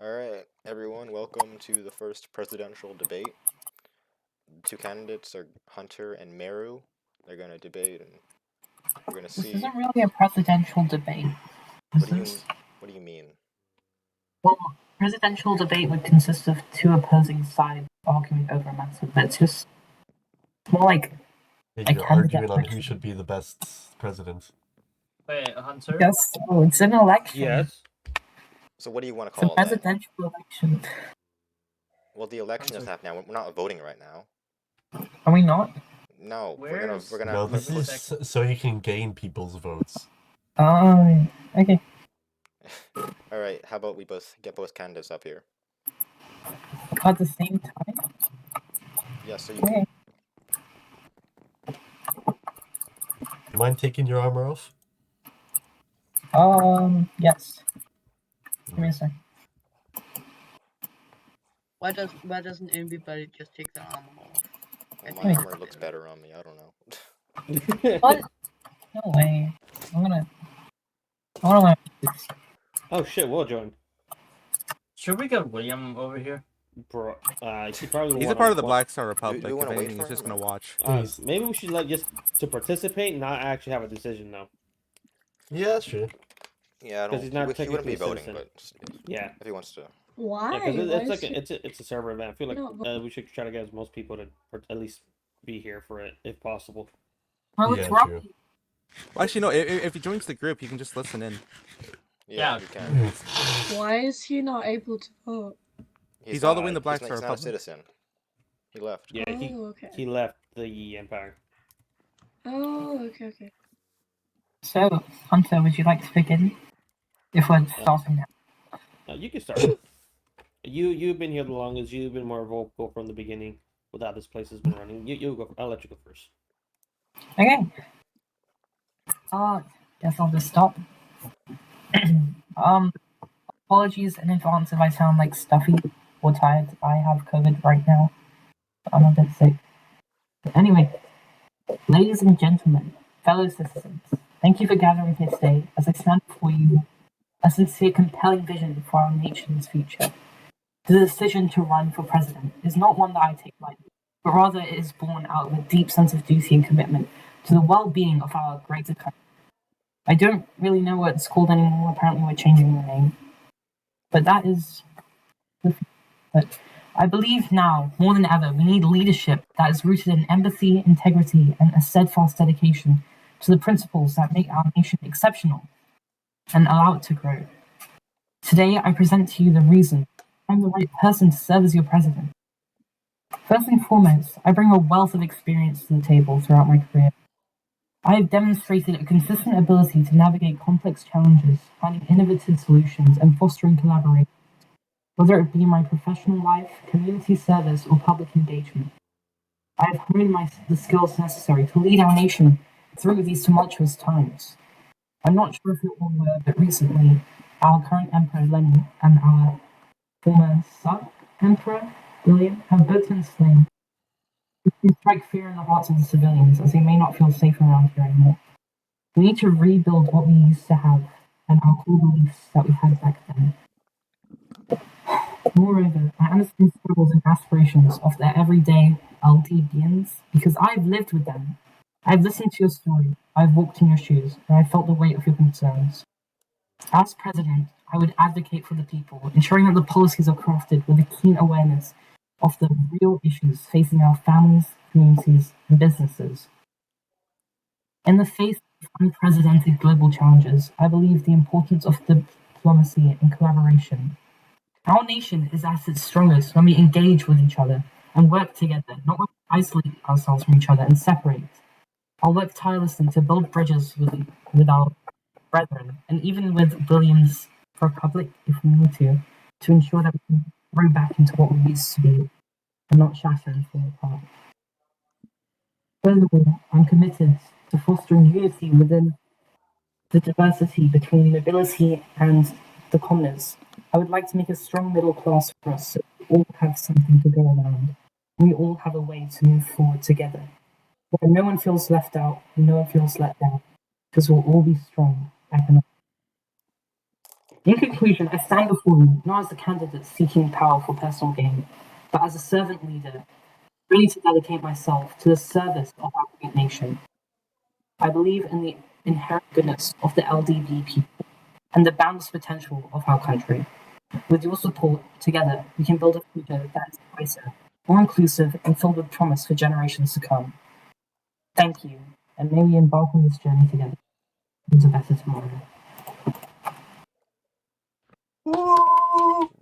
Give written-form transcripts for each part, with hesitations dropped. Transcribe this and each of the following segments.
Alright, everyone, welcome to the first presidential debate. The two candidates are Hunter and Meru. They're going to debate, and we're going to This see... isn't really a presidential debate. What do you mean? Well, presidential debate would consist of two opposing sides arguing over a matter, but it's just more like You're arguing on who should be the best president. Wait, Hunter? Yes, it's an election. Yes. So what do you want to It's a call that? presidential election. Well, the election is happening now. We're not voting right now. Are we not? No, we're gonna. No, this is so you can gain people's votes. Oh, okay. Alright, how about we get both candidates up here? At the same time? Yeah, so you Okay. You mind taking your armor off? Yes. Give me a sec. Why doesn't everybody just take their armor off? My armor looks better on me, I don't know. What? No way. I wanna learn this. Oh shit, we'll join. Should we get William over here? Bro, he's a part of the Black Star Republic. You wanna if wait anything, for he's just him? gonna watch. Maybe we should just to participate, not actually have a decision though. Yeah, that's true. Yeah, I don't. He's not He wouldn't be technically a voting, citizen. but Yeah. if he wants to. Why? Because it's a server event. I feel like No, we should try to get as most people to at least be here for it if possible. Oh, Yeah, it's rough. true. Well, actually, no. If he joins the group, he can just listen in. Yeah, Yeah. you can. why is he not able to vote? He's all the way in the Black Star He's not a Republic. citizen. He left. Yeah, Oh, okay. he left the Empire. Oh, okay. So, Hunter, would you like to begin? If we're starting now. You can start. You've been here the longest. You've been more vocal from the beginning with how this place has been running. You go. I'll let you go first. Okay. Guess I'll just stop. Apologies in advance if I sound like stuffy or tired. I have COVID right now. I'm a bit sick. But anyway, ladies and gentlemen, fellow citizens, thank you for gathering here today as I stand before you a sincere, compelling vision for our nation's future. The decision to run for president is not one that I take lightly, but rather it is born out of a deep sense of duty and commitment to the well-being of our greater country. I don't really know what it's called anymore. Apparently we're changing the name. But that is the future. But I believe now, more than ever, we need leadership that is rooted in empathy, integrity, and a steadfast dedication to the principles that make our nation exceptional and allow it to grow. Today, I present to you the reason I'm the right person to serve as your president. First and foremost, I bring a wealth of experience to the table throughout my career. I have demonstrated a consistent ability to navigate complex challenges, finding innovative solutions, and fostering collaboration, whether it be my professional life, community service, or public engagement. I have honed the skills necessary to lead our nation through these tumultuous times. I'm not sure if you're all aware, but recently, our current Emperor Lenin and our former sub-Emperor William have both been slain. It can strike fear in the hearts of the civilians, as they may not feel safe around here anymore. We need to rebuild what we used to have and our core beliefs that we had back then. Moreover, I understand the struggles and aspirations of the everyday LDBians because I've lived with them. I've listened to your story, I've walked in your shoes, and I've felt the weight of your concerns. As president, I would advocate for the people, ensuring that the policies are crafted with a keen awareness of the real issues facing our families, communities, and businesses. In the face of unprecedented global challenges, I believe the importance of diplomacy and collaboration. Our nation is at its strongest when we engage with each other and work together, not when we isolate ourselves from each other and separate. I'll work tirelessly to build bridges with our brethren, and even with William's Republic, if we need to ensure that we can grow back into what we used to be and not shatter and fall apart. Furthermore, I'm committed to fostering unity within the diversity between nobility and the commoners. I would like to make a strong middle class for us so we all have something to go around. We all have a way to move forward together. Where no one feels left out, no one feels let down, because we'll all be strong economically. In conclusion, I stand before you not as a candidate seeking power for personal gain, but as a servant leader, ready to dedicate myself to the service of our great nation. I believe in the inherent goodness of the LDB people and the boundless potential of our country. With your support, together, we can build a future that is brighter, more inclusive, and filled with promise for generations to come. Thank you, and may we embark on this journey together into a better tomorrow.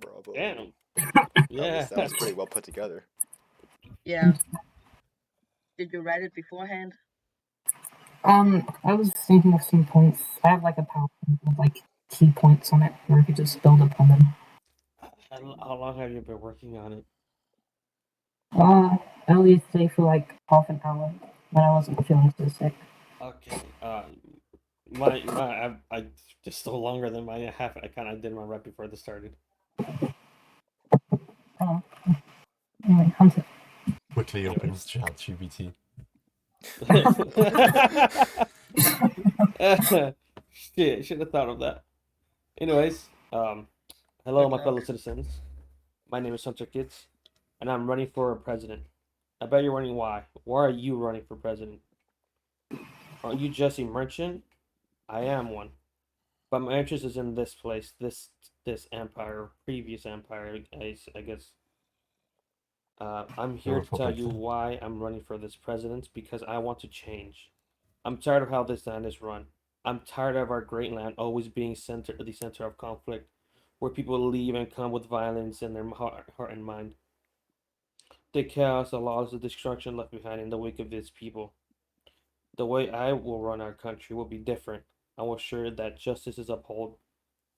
Bravo. Damn. That Yeah. was pretty well put together. Yeah. Did you write it beforehand? I was thinking of some points. I have like a PowerPoint with like key points on it where I could just build upon them. How long have you been working on it? Earlier today for like half an hour when I wasn't feeling so sick. Okay. I just still longer than my half. I did mine right before this started. Oh, anyway, Hunter. Quickly opens ChatGPT. Shit, should have thought of that. Anyways, hello, my fellow citizens. My name is Hunter Kitts, and I'm running for president. I bet you're wondering why. Why are you running for president? Aren't you just a merchant? I am one, but my interest is in this place, this empire, previous empire, I guess. I'm here to tell you Republican. why I'm running for this president because I want to change. I'm tired of how this land is run. I'm tired of our great land always being the center of conflict, where people leave and come with violence in their heart and mind. The chaos, the laws, the destruction left behind in the wake of these people. The way I will run our country will be different. I will ensure that justice is upheld,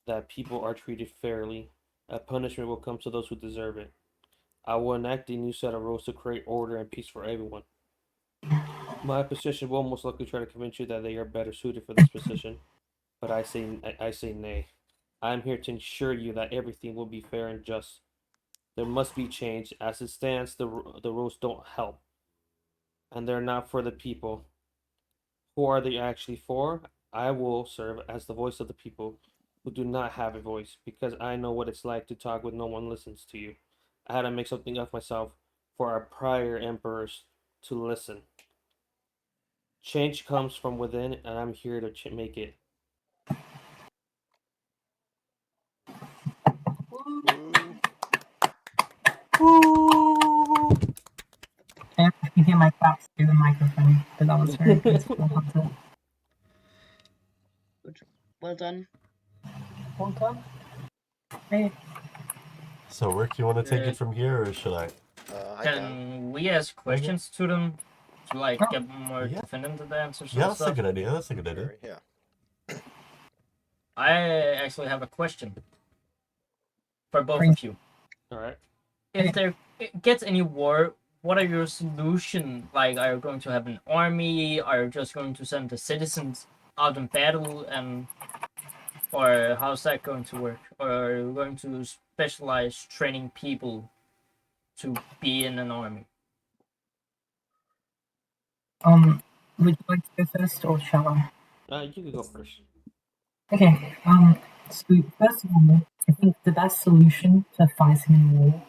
that people are treated fairly, a punishment will come to those who deserve it. I will enact a new set of rules to create order and peace for everyone. My position will most likely try to convince you that they are better suited for this position, but I say nay. I am here to ensure you that everything will be fair and just. There must be change. As it stands, the rules don't help, and they're not for the people. Who are they actually for? I will serve as the voice of the people who do not have a voice, because I know what it's like to talk when no one listens to you. I had to make something of myself for our prior emperors to listen. Change comes from within, and I'm here to make it. Woo. I can hear my claps through the microphone, but that was very beautiful, Hunter. Good. Well done. Well done. Hey. So, Rick, you want to take it from here, or should I? I can. Can we ask questions to them to like get more Yeah. definitive answers Yeah, and that's a stuff? good idea. That's a good idea. Sure, yeah. I actually have a question for both of you. All right. If there gets any war, what are your solution? Like, are you going to have an army? Are you just going to send the citizens out in battle, and or how's that going to work? Or are you going to specialize training people to be in an army? Would you like to go first, or shall I? You can go first. Okay. So first of all, I think the best solution to fighting in war.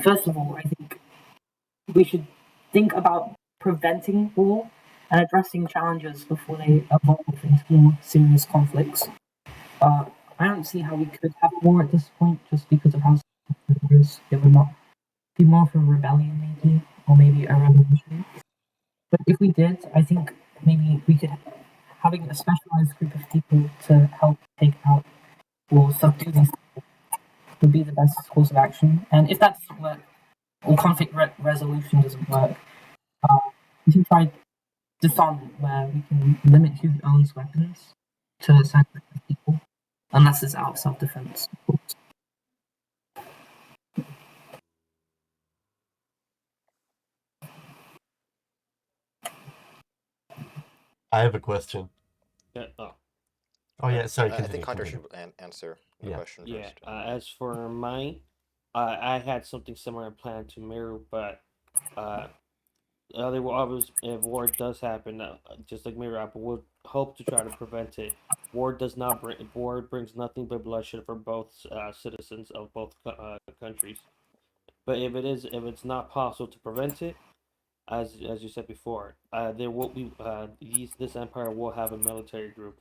First of all, I think we should think about preventing war and addressing challenges before they evolve into more serious conflicts. I don't see how we could have war at this point just because of how it is. It would not be more of a rebellion, maybe, or maybe a revolution. But if we did, I think maybe we could having a specialized group of people to help take out or subdue these people would be the best course of action. And if that doesn't work, or conflict resolution doesn't work, we can try disarmament, where we can limit who owns weapons to a certain group of people, unless it's out of self-defense. I have a question. Yeah. Oh. Oh yeah, sorry. I Continue. think Hunter continue. should answer the Yeah. question Yeah. first. As for mine, I had something similar planned to Miru, but there will always, if war does happen, just like Miru, I would hope to try to prevent it. War brings nothing but bloodshed for both citizens of both countries. But if it's not possible to prevent it, as you said before, there will be this empire will have a military group.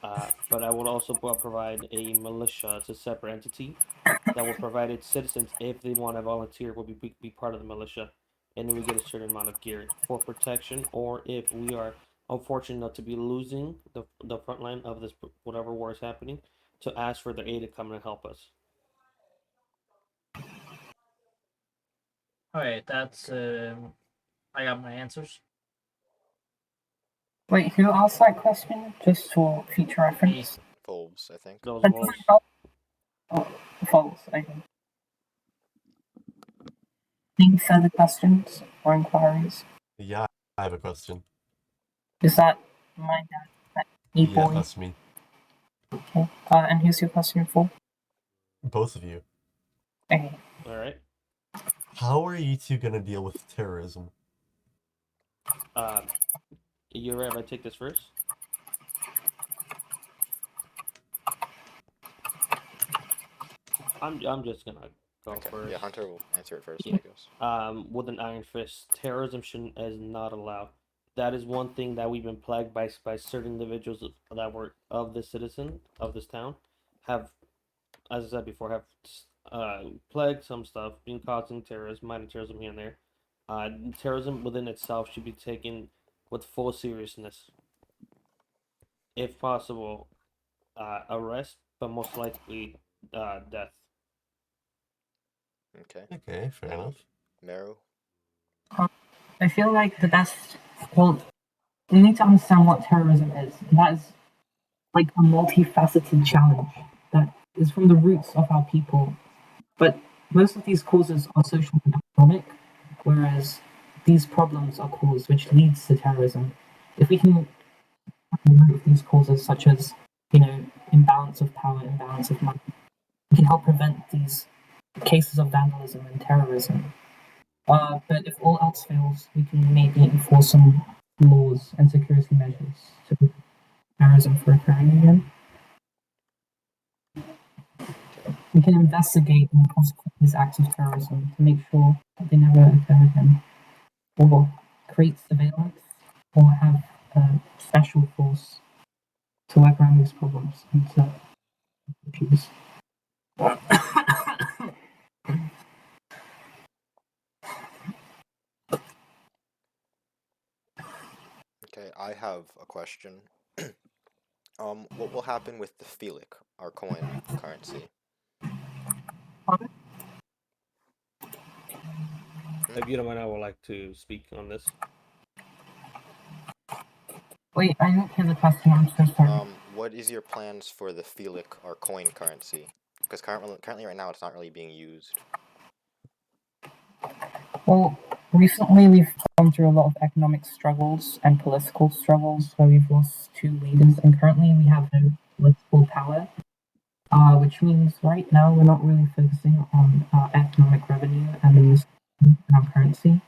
But I will also provide a militia. It's a separate entity that will provide its citizens, if they want to volunteer, will be part of the militia, and then we get a certain amount of gear for protection, or if we are unfortunate enough to be losing the front line of this whatever war is happening, to ask for their aid to come and help us. Alright, that's I got my answers. Wait, who asked that question? Just for future reference. Wolves, I think. Those That wolves. doesn't help. Oh, false. Okay. Any further questions or inquiries? Yeah, I have a question. Is that my dad? Yeah, boy? that's me. Okay. And who's your question for? Both of you. Okay. All right. How are you two gonna deal with terrorism? You're right. If I take this first. I'm just gonna go Okay. first. Yeah, Hunter will answer it first, Yeah. I guess. With an iron fist, terrorism is not allowed. That is one thing that we've been plagued by certain individuals that were of this citizen of this town, have, as I said before, have plagued some stuff, been causing terrorism, minor terrorism here and there. Terrorism within itself should be taken with full seriousness. If possible, arrest, but most likely death. Okay. Okay, fair enough. Meru? I feel like the best. Well, we need to understand what terrorism is. That is like a multifaceted challenge that is from the roots of our people. But most of these causes are social and economic, whereas these problems are caused which leads to terrorism. If we can remove these causes, such as imbalance of power, imbalance of money, we can help prevent these cases of vandalism and terrorism. But if all else fails, we can maybe enforce some laws and security measures to prevent terrorism from occurring again. We can investigate and prosecute these acts of terrorism to make sure that they never occur again, or create surveillance, or have a special force to work around these problems and to issues. Okay, I have a question. What will happen with the Felic, our coin currency? If you don't mind, I would like to speak on this. Wait, I didn't hear the question. I'm so sorry. What is your plans for the Felic, our coin currency? Because currently right now it's not really being used. Well, recently we've gone through a lot of economic struggles and political struggles where we've lost two leaders, and currently we have no political power, which means right now we're not really focusing on economic revenue and the use of our currency.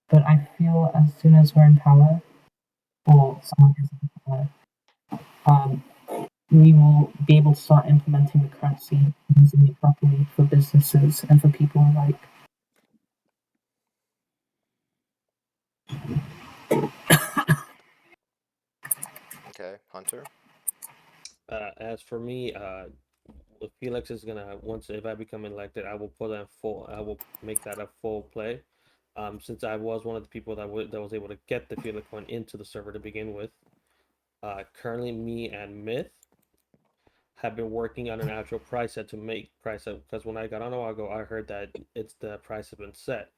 But I feel as soon as we're in power, or someone is in power, we will be able to start implementing the currency and using it properly for businesses and for people alike. Okay, Hunter? As for me, Felix is gonna, once if I become elected, I will put that full. I will make that a full play. Since I was one of the people that was able to get the Felix coin into the server to begin with. Currently, me and Myth have been working on an actual price set to make price set, because when I got on a while ago, I heard that the price has been set,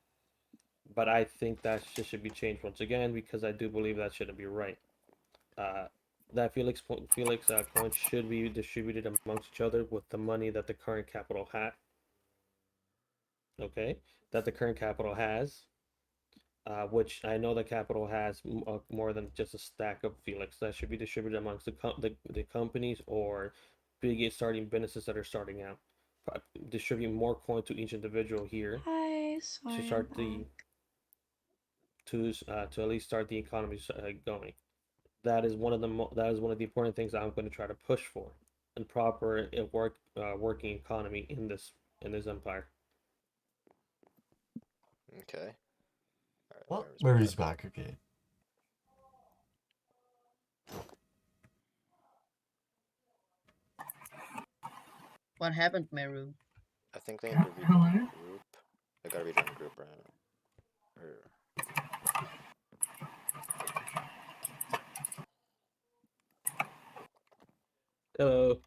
but I think that should be changed once again, because I do believe that shouldn't be right. That Felix coin should be distributed amongst each other with the money that the current capital had. Okay, that the current capital has, which I know the capital has more than just a stack of Felix. That should be distributed amongst the companies or big starting businesses that are starting out. Distribute more coin to each individual here Hi, to sorry, start the to at least start the economy going. that is one of the important things that I'm going to try to push for, and proper working economy in this empire. Okay. Well, Alright, Mary's back. Okay. What happened, Meru? I think they need to Hello? rejoin group. They gotta rejoin group right now. Hello.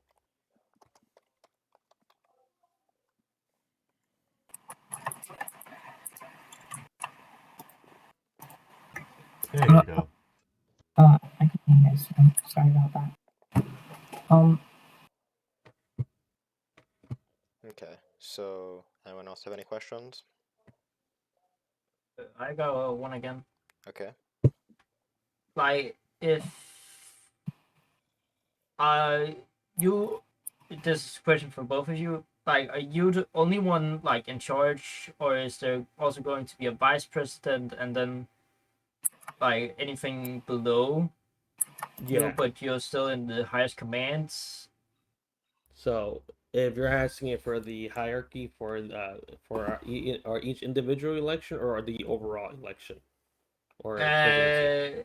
There you go. I can hear you guys. I'm sorry about that. Okay, so anyone else have any questions? I got one again. Okay. Like, if you, this is a question for both of you. Like, are you the only one like in charge, or is there also going to be a vice president and then like anything below you, Yeah. but you're still in the highest commands? So if you're asking it for the hierarchy for our each individual election or the overall election or presidency?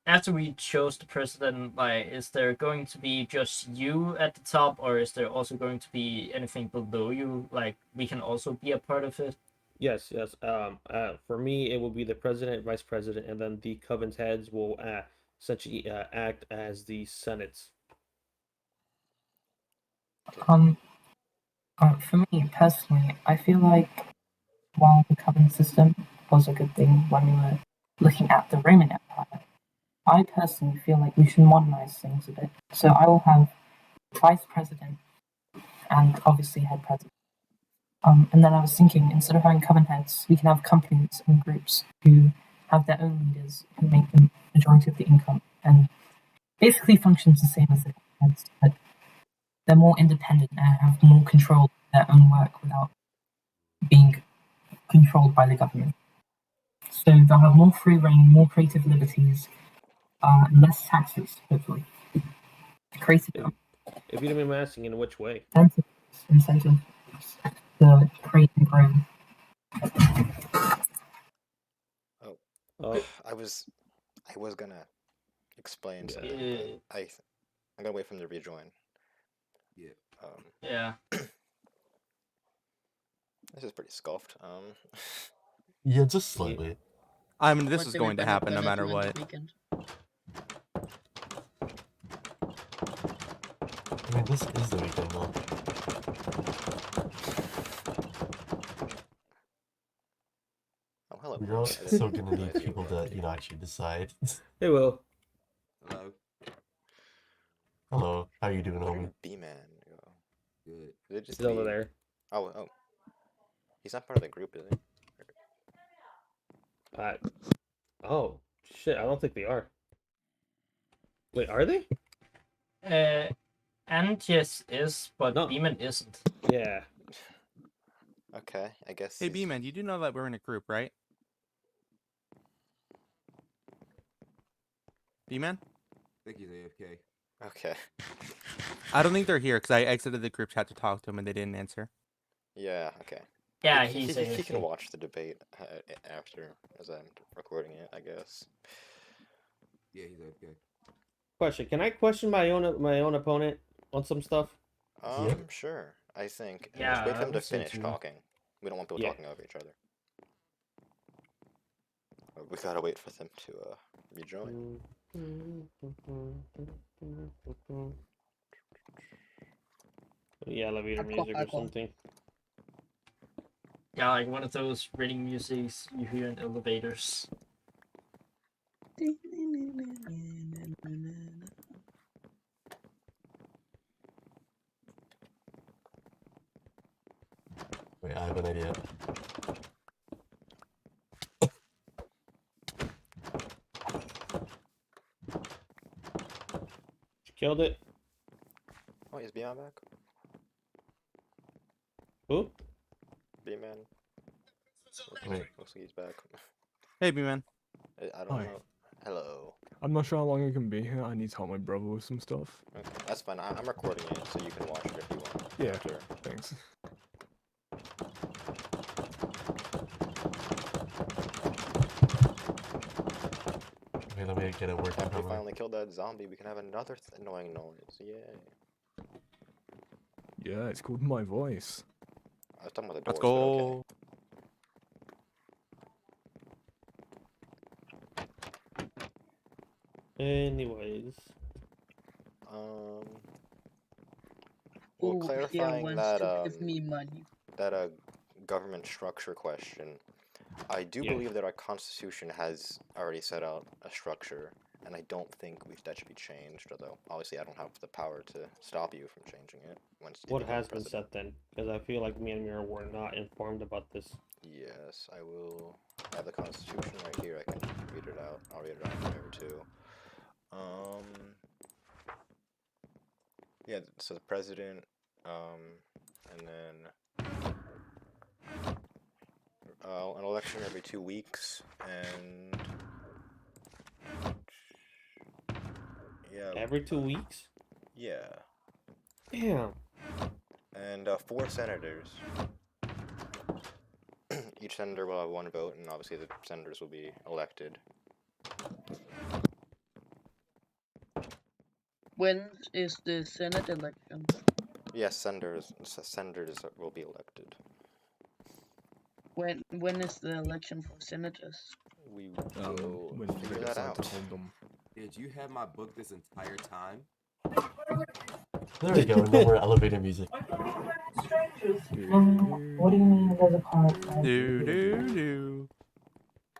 After we chose the president, like, is there going to be just you at the top, or is there also going to be anything below you? Like, we can also be a part of it. Yes, yes. For me, it will be the president, vice president, and then the covenant heads will essentially act as the senates. Um, for me personally, I feel like while the covenant system was a good thing when we were looking at the Roman Empire, I personally feel like we should modernize things a bit. So I will have vice president and obviously head president. And then I was thinking, instead of having covenant heads, we can have companies and groups who have their own leaders who make the majority of the income and basically functions the same as the covenant heads, but they're more independent and have more control of their own work without being controlled by the government. So they'll have more free reign, more creative liberties, and less taxes, hopefully. Creative If you don't mind me asking, in which way? incentives to create and grow. Oh, I was gonna explain Yeah. something, but I'm gonna wait for them to rejoin. Yeah. Yeah. This is pretty scuffed. Yeah, just slightly. I mean, this What is do we going to happen no matter do in the what. weekend? I mean, this is the weekend though. Oh, hello. We're all I didn't still gonna need realize you people were to, actually decide. Hey, Will. Hello. Hello, how you doing, Where homie? did B-Man go? Good. Did it just He's over leave? there. Oh. He's not part of the group, is he? Oh, shit. I don't think they are. Wait, are they? Antius is, but No. Demon isn't. Yeah. Okay, I guess. Hey, B-Man, you do know that we're in a group, right? B-Man? I think he's AFK. Okay. I don't think they're here because I exited the group chat to talk to them and they didn't answer. Yeah. Okay. Yeah, he, he's he can AFK. watch the debate after, as I'm recording it, I guess. Yeah, he's AFK. Question: Can I question my own opponent on some stuff? Yep. Sure. I think. Yeah, Just wait for I them to would say finish too. talking. We don't want people Yeah. talking over each other. We gotta wait for them to rejoin. Yeah, elevator music or something. Yeah, like one of those reading musics you hear in elevators. Wait, I have an idea. Killed it. Oh, is B-Man back? Who? B-Man. Wait. Looks like he's back. Hey, B-Man. I don't Hi. know. Hello. I'm not sure how long I can be here. I need to help my brother with some stuff. Okay, that's fine. I'm recording it, so you can watch it if you want. Yeah, After. thanks. Okay, let me get it working. After we finally killed that zombie, we can have another annoying noise. Yay. Yeah, it's called my voice. I was talking about the Let's doors, but go. Anyways. Well, Ooh, Pierre clarifying wants that to give me money. that government structure question, I do believe that our constitution has already set out a structure, and I don't think that should be changed. Although obviously I don't have the power to stop you from changing it. What has been said then? Because I feel like me and Mira were not informed about this. Yes, I will. I have the constitution right here. I can read it out. I'll read it out there too. Yeah, so the president, and then an election every 2 weeks, and yeah. Every 2 weeks? Yeah. Damn. And 4 senators. Each senator will have 1 vote, and obviously the senators will be elected. When is the Senate election? Yes, senators will be elected. When is the election for senators? We When will they figure that decide out. to hold them. Did you have my book this entire time? There we go. No more elevator music. What do you mean there's a car outside? Do do do.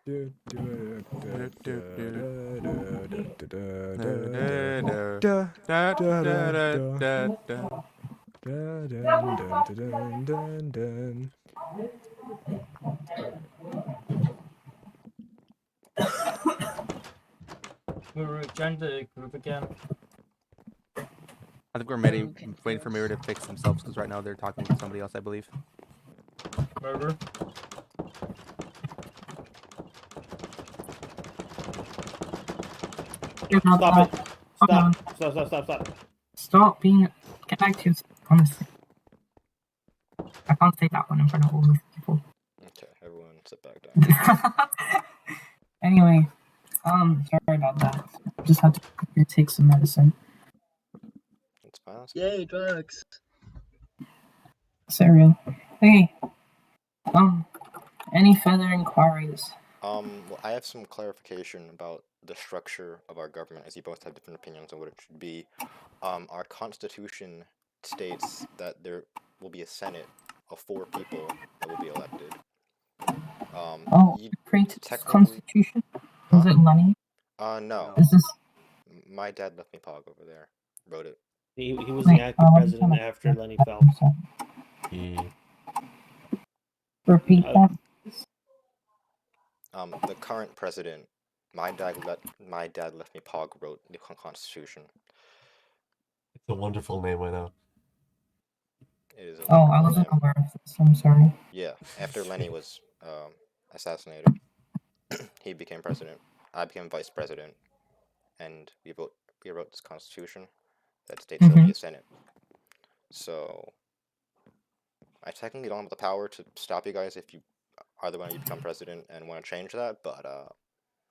We rejoined the group again. I think we're waiting for Mirror to fix themselves because right now they're talking to somebody else, I believe. Murder. Stop it! Stop! Stop being. Get back to your. Honestly. I can't say that one in front of all these people. Okay, everyone sit back down. Anyway, sorry about that. Just had to take some medicine. It's fine. Yay, drugs. Cereal. Okay. Any further inquiries? Well, I have some clarification about the structure of our government, as you both have different opinions on what it should be. Our constitution states that there will be a senate of 4 people that will be elected. Created this constitution? Was it Lenny? No. Is this? My dad left me Pog over there. Wrote it. He was the acting president after Lenny fell. Repeat that. The current president, my dad left me Pog wrote the constitution. It's a wonderful name, I know. It is. I wasn't aware of this. I'm sorry. Yeah, after Lenny was assassinated, he became president. I became vice president, and we wrote this constitution that states there'll be a senate. So I technically don't have the power to stop you guys if you are the one who become president and want to change that, but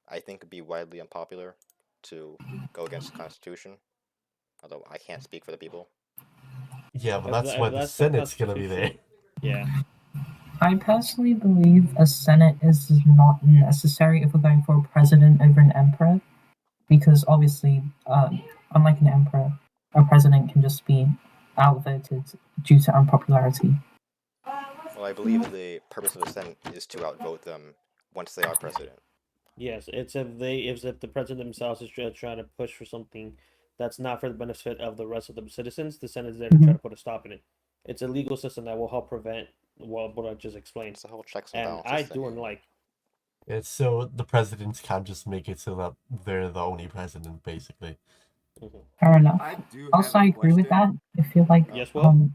I think it'd be widely unpopular to go against the constitution. Although I can't speak for the people. Yeah, but that's why the Senate's gonna be there. Yeah. I personally believe a Senate is not necessary if we're going for a president over an emperor, because obviously, unlike an emperor, a president can just be outvoted due to unpopularity. Well, I believe the purpose of the Senate is to outvote them once they are president. Yes, it's if the president themselves is trying to push for something that's not for the benefit of the rest of the citizens, the Senate is there to try to put a stop in it. It's a legal system that will help prevent what I just explained. It's a whole checks and And balances I do like. It's so the presidents can't just make it so that they're the only president, basically. Fair enough. I Also, I agree with that. I feel like yes, well,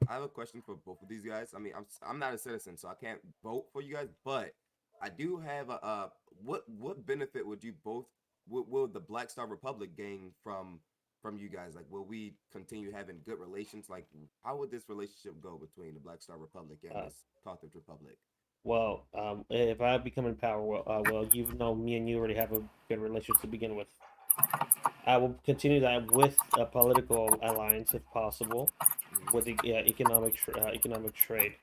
I have a question for both of these guys. I mean, I'm not a citizen, so I can't vote for you guys, but I do have a what benefit would you both will the Black Star Republic gain from you guys? Like, will we continue having good relations? Like, how would this relationship go between the Black Star Republic and this Carthage Republic? Well, if I become in power, well, me and you already have a good relationship to begin with. I will continue that with a political alliance, if possible, with economic trade.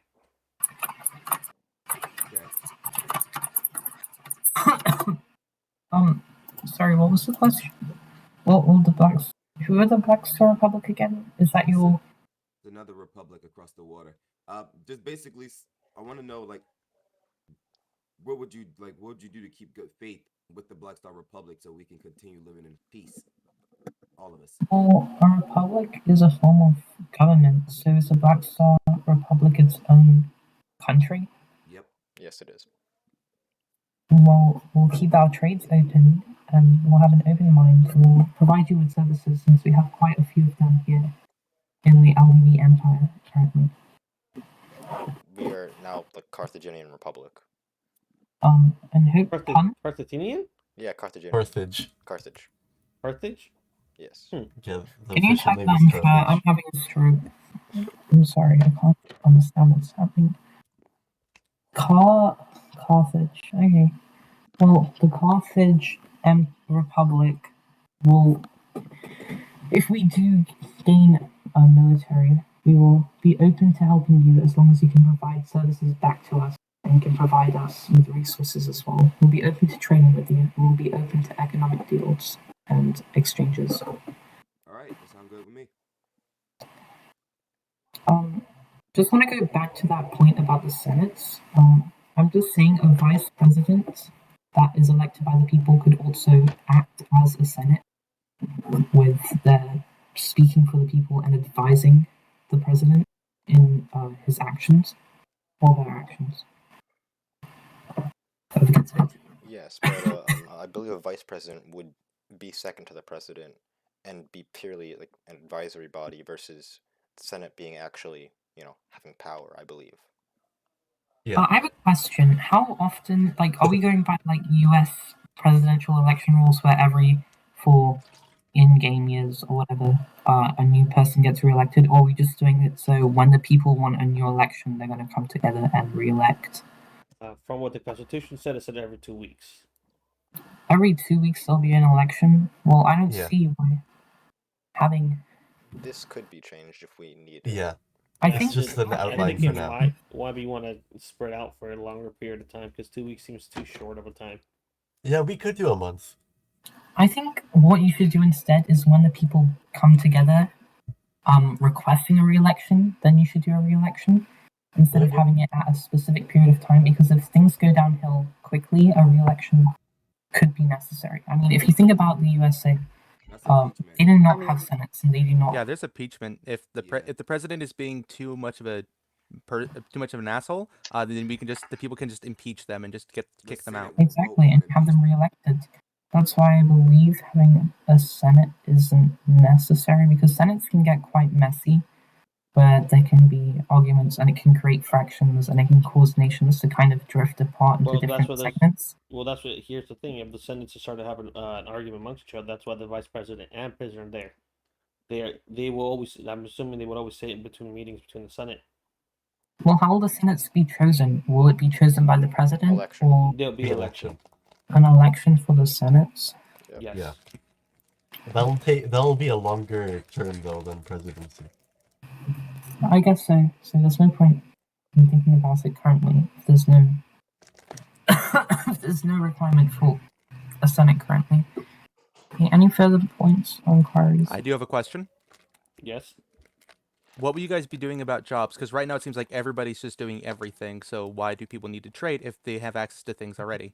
Okay. Sorry, what was the question? What will the blacks? Who are the Black Star Republic again? Is that your? It's another republic across the water. Just basically, I want to know, like, what would you do to keep good faith with the Black Star Republic so we can continue living in peace, all of us? Well, a republic is a form of government, so is the Black Star Republic its own country? Yep. Yes, it is. Well, we'll keep our trades open and we'll have an open mind. We'll provide you with services since we have quite a few of them here in the LDV Empire currently. We are now the Carthaginian Republic. And who? Carthaginian? Yeah, Carthaginian. Carthage. Carthage. Carthage? Yes. Yeah, the Can you official type name that is in chat? Carthage. I'm having a stroke. I'm sorry, I can't understand what's happening. Carthage. Okay. Well, the Carthage Republic will, if we do gain a military, we will be open to helping you as long as you can provide services back to us and can provide us with resources as well. We'll be open to training with you. We'll be open to economic deals and exchanges. All right, that sounds good with me. Just want to go back to that point about the Senates. I'm just saying a vice president that is elected by the people could also act as a Senate with their speaking for the people and advising the president in his actions or their actions. Yes, but I believe a vice president would be second to the president and be purely like an advisory body versus the Senate being actually, having power, I believe. Yeah. I have a question. How often, are we going by U.S. presidential election rules where every 4 in-game years or whatever, a new person gets reelected, or are we just doing it so when the people want a new election, they're going to come together and reelect? From what the Constitution said, it said every 2 weeks. Every 2 weeks there'll be an election? Well, I don't see why having... This could be changed if we need it. Yeah. I It's think just an outline for now. Why do you want to spread out for a longer period of time? Because 2 weeks seems too short of a time. Yeah, we could do a month. I think what you should do instead is when the people come together requesting a re-election, then you should do a re-election instead of having it at a specific period of time, because if things go downhill quickly, a re-election could be necessary. I mean, if you think about the USA, they do not have senates and they do not. Yeah, there's impeachment. If the president is being too much of an asshole, then the people can just impeach them and just kick them out. Exactly, and have them reelected. That's why I believe having a Senate isn't necessary, because Senates can get quite messy, where there can be arguments and it can create fractions and it can cause nations to kind of drift apart into different segments. Here's the thing: if the Senate started having an argument amongst each other, that's why the vice president and president are there. They will always. I'm assuming they would always say it in between meetings between the Senate. Well, how will the Senate be chosen? Will it be chosen by the president? Election. Or There'll be election. An election for the Senates? Yes. Yeah. That'll be a longer term though than presidency. I guess so. So there's no point in thinking about it currently if there's no if there's no requirement for a Senate currently. Okay, any further points or inquiries? I do have a question. Yes. What will you guys be doing about jobs? Because right now it seems like everybody's just doing everything. So why do people need to trade if they have access to things already?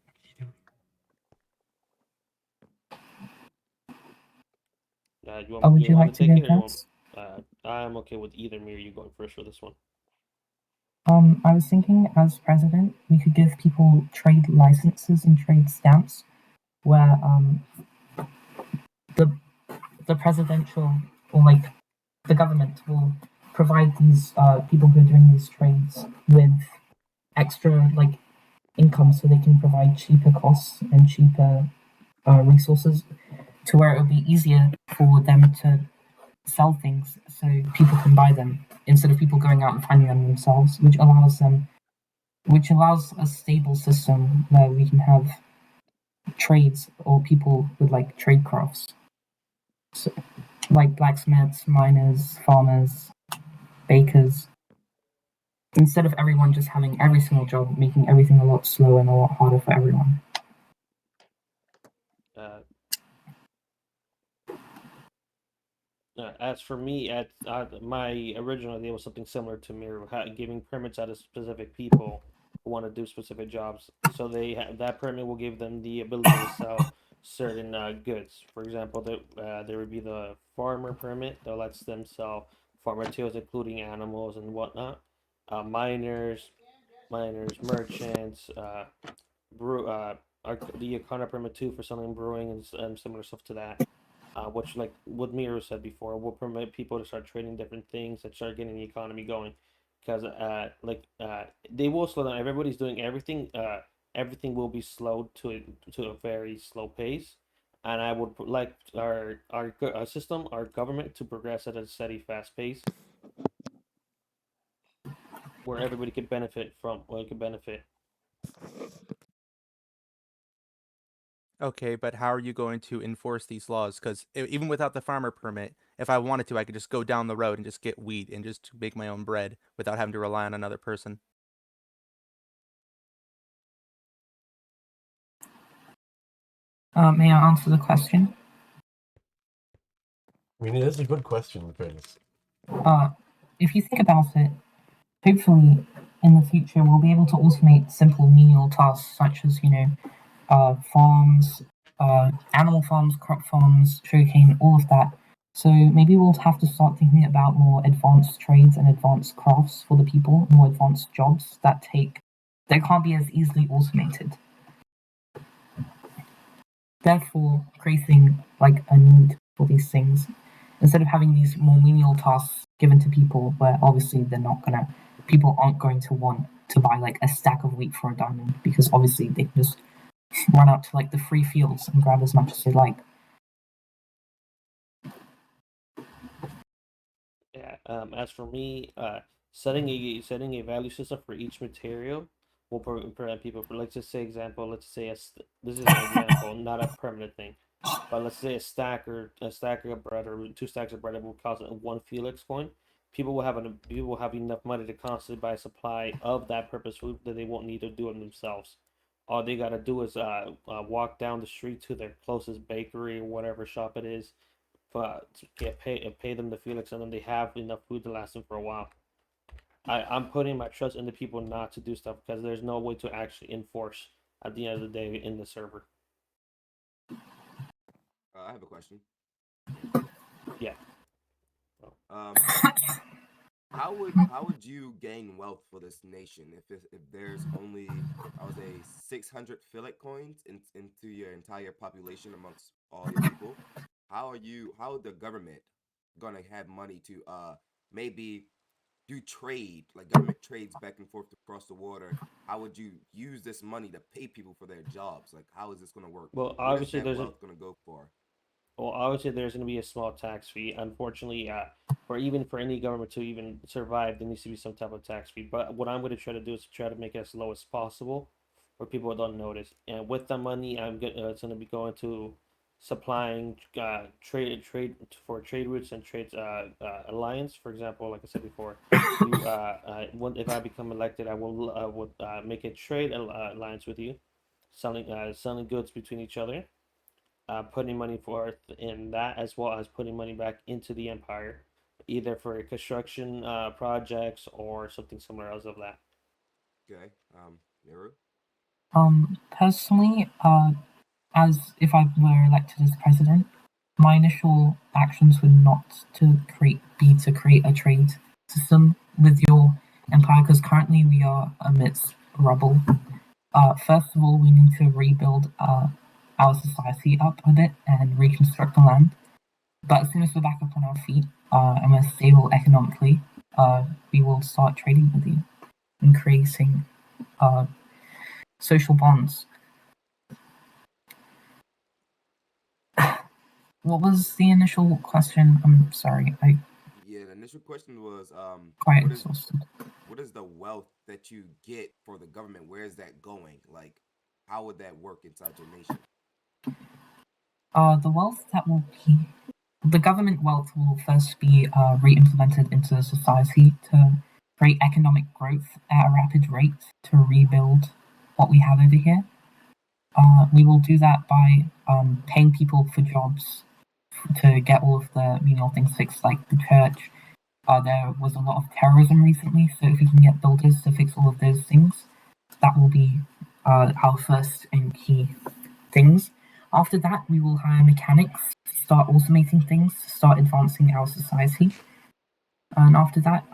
Would you like to go first? I'm okay with either me or you going first for this one. I was thinking as president, we could give people trade licenses and trade stamps where the presidential or the government will provide these people who are doing these trades with extra income so they can provide cheaper costs and cheaper resources to where it would be easier for them to sell things so people can buy them instead of people going out and finding them themselves, which allows a stable system where we can have trades or people with like trade crafts. So, like blacksmiths, miners, farmers, bakers. Instead of everyone just having every single job, making everything a lot slower and a lot harder for everyone. As for me, my original idea was something similar to Miro, giving permits out to specific people who want to do specific jobs. So that permit will give them the ability to sell certain goods. For example, there would be the farmer permit that lets them sell farm materials, including animals and whatnot. Miners, merchants, the economy permit too for selling brewing and similar stuff to that. Which, like what Miro said before, will permit people to start trading different things and start getting the economy going. Because they will slow down. Everybody's doing everything. Everything will be slowed to a very slow pace. And I would like our system, our government, to progress at a steady, fast pace, where everybody could benefit from. Well, could benefit. Okay, but how are you going to enforce these laws? Because even without the farmer permit, if I wanted to, I could just go down the road and just get wheat and just make my own bread without having to rely on another person. May I answer the question? I mean, it is a good question, because If you think about it, hopefully in the future we'll be able to automate simple menial tasks such as, farms, animal farms, crop farms, sugarcane, all of that. So maybe we'll have to start thinking about more advanced trades and advanced crafts for the people, more advanced jobs that can't be as easily automated. Therefore, creating like a need for these things instead of having these more menial tasks given to people where obviously people aren't going to want to buy like a stack of wheat for a diamond because obviously they can just run out to like the free fields and grab as much as they like. Yeah. As for me, setting a value system for each material will prevent people. For let's just say example. Let's say this is an example, not a permanent thing. But let's say a stack of bread or 2 stacks of bread will cost 1 Felix coin. People will have enough money to constantly buy a supply of that purpose food that they won't need to do it themselves. All they gotta do is walk down the street to their closest bakery or whatever shop it is, but pay them the Felix, and then they have enough food to last them for a while. I'm putting my trust in the people not to do stuff because there's no way to actually enforce at the end of the day in the server. I have a question. Yeah. How would you gain wealth for this nation if there's only, I would say, 600 Philip coins into your entire population amongst all your people? How the government gonna have money to maybe do trade, like government trades back and forth across the water? How would you use this money to pay people for their jobs? Like, how is this gonna work? Well, What is obviously that there's a wealth gonna go for? Well, obviously, there's going to be a small tax fee. Unfortunately, for any government to even survive, there needs to be some type of tax fee. But what I'm going to try to do is try to make it as low as possible, where people don't notice. And with the money, it's going to be going to supplying trade routes and trade alliance. For example, like I said before, if I become elected, I will make a trade alliance with you, selling goods between each other, putting money forth in that as well as putting money back into the empire, either for construction projects or something similar else of that. Okay, Nero? Personally, as if I were elected as president, my initial actions would not be to create a trade system with your empire because currently we are amidst rubble. First of all, we need to rebuild our society up a bit and reconstruct the land. But as soon as we're back up on our feet and we're stable economically, we will start trading with you and creating social bonds. What was the initial question? I'm sorry, I Yeah, the initial question was quite what is exhausted. what is the wealth that you get for the government? Where is that going? Like, how would that work inside your nation? The wealth that will be the government wealth will first be re-implemented into society to create economic growth at a rapid rate to rebuild what we have over here. We will do that by paying people for jobs to get all of the menial things fixed, like the church. There was a lot of terrorism recently, so if we can get builders to fix all of those things, that will be our first and key things. After that, we will hire mechanics to start automating things, to start advancing our society. And after that,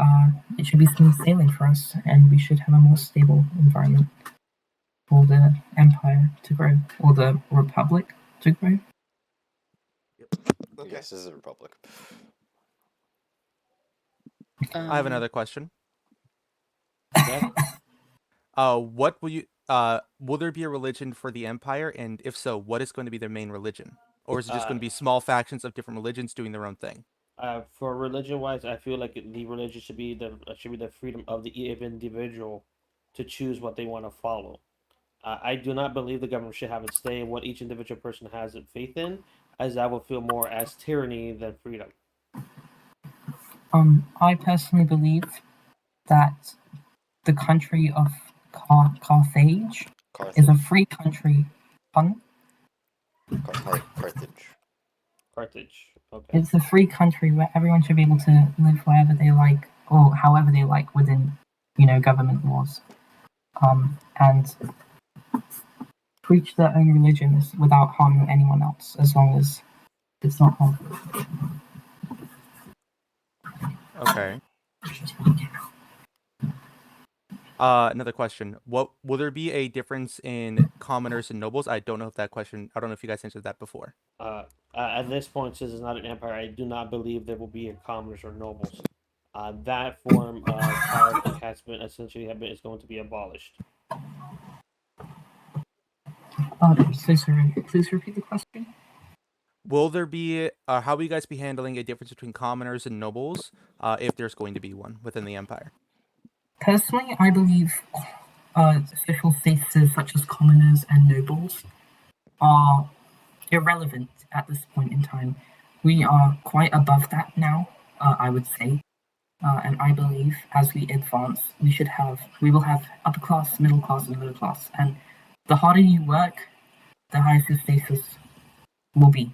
it should be smooth sailing for us, and we should have a more stable environment for the empire to grow, or the republic to grow. Okay. Yes, this is a republic. I have another question. Yeah. What will you will there be a religion for the empire, and if so, what is going to be their main religion? Or is it just going to be small factions of different religions doing their own thing? For religion wise, I feel like the religion should be the freedom of the individual to choose what they want to follow. I do not believe the government should have its say in what each individual person has faith in, as that would feel more as tyranny than freedom. I personally believe that the country of Carthage is a free country. Pardon? Carthage. Carthage. Okay. It's a free country where everyone should be able to live wherever they like or however they like within, government laws. And preach their own religions without harming anyone else, as long as it's not harmful. Okay. Another question. What will there be a difference in commoners and nobles? I don't know if you guys answered that before. At this point, since it's not an empire, I do not believe there will be a commoners or nobles. That form of hierarchy has been is going to be abolished. So sorry. Please repeat the question. Will there be how will you guys be handling a difference between commoners and nobles, if there's going to be one within the empire? Personally, I believe official statuses such as commoners and nobles are irrelevant at this point in time. We are quite above that now, I would say. And I believe as we advance, we will have upper class, middle class, and lower class. And the harder you work, the higher your status will be.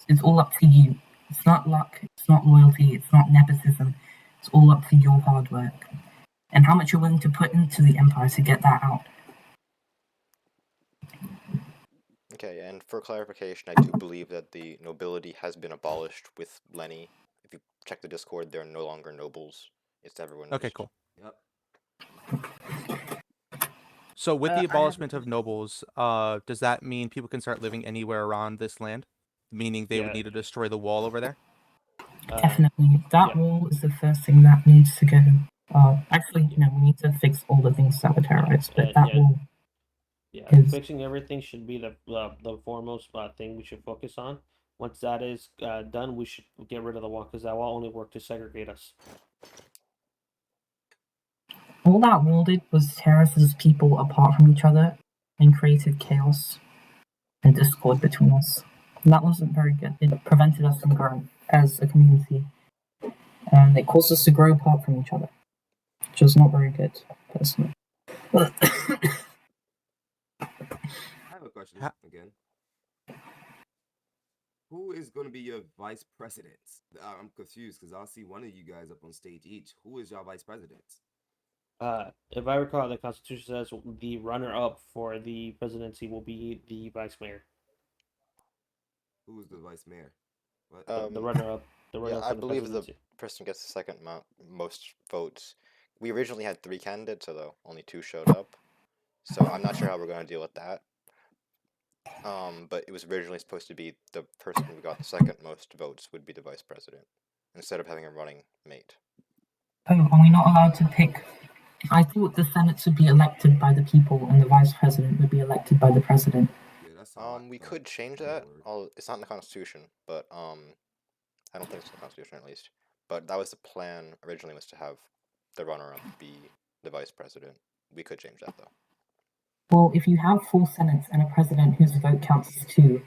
It's all up to you. It's not luck, it's not loyalty, it's not nepotism. It's all up to your hard work and how much you're willing to put into the empire to get that out. Okay, and for clarification, I do believe that the nobility has been abolished with Lenny. If you check the Discord, they're no longer nobles. It's everyone. Okay, cool. Yep. So with I the have a abolishment of nobles, does that mean people can start living anywhere around this land? Meaning they would Yeah. need to destroy the wall over there? Definitely. That yeah. wall is the first thing that needs to go. Actually, we need to fix all the things that were terrorized, but that wall. Yeah, is fixing everything should be the foremost thing we should focus on. Once that is done, we should get rid of the wall because that wall only worked to segregate us. all that wall did was tear us as people apart from each other and created chaos and discord between us. And that wasn't very good. It prevented us from growing as a community. And it caused us to grow apart from each other, which was not very good, personally. I have a question again. Who is going to be your vice presidents? I'm confused because I'll see one of you guys up on stage each. Who is your vice presidents? If I recall, the Constitution says the runner-up for the presidency will be the vice mayor. Who is the vice mayor? What? The runner-up. Yeah, I believe the person gets the second most votes. We originally had 3 candidates, although only 2 showed up. So I'm not sure how we're going to deal with that. But it was originally supposed to be the person who got the second most votes would be the vice president, instead of having a running mate. Oh, are we not allowed to pick? I thought the Senate should be elected by the people and the vice president would be elected by the president. Yeah, That's how I We thought could change it that. worked. It's not in the Constitution, but I don't think it's in the Constitution at least. But that was the plan originally, was to have the runner-up be the vice president. We could change that though. Well, if you have 4 senates and a president whose vote counts as 2,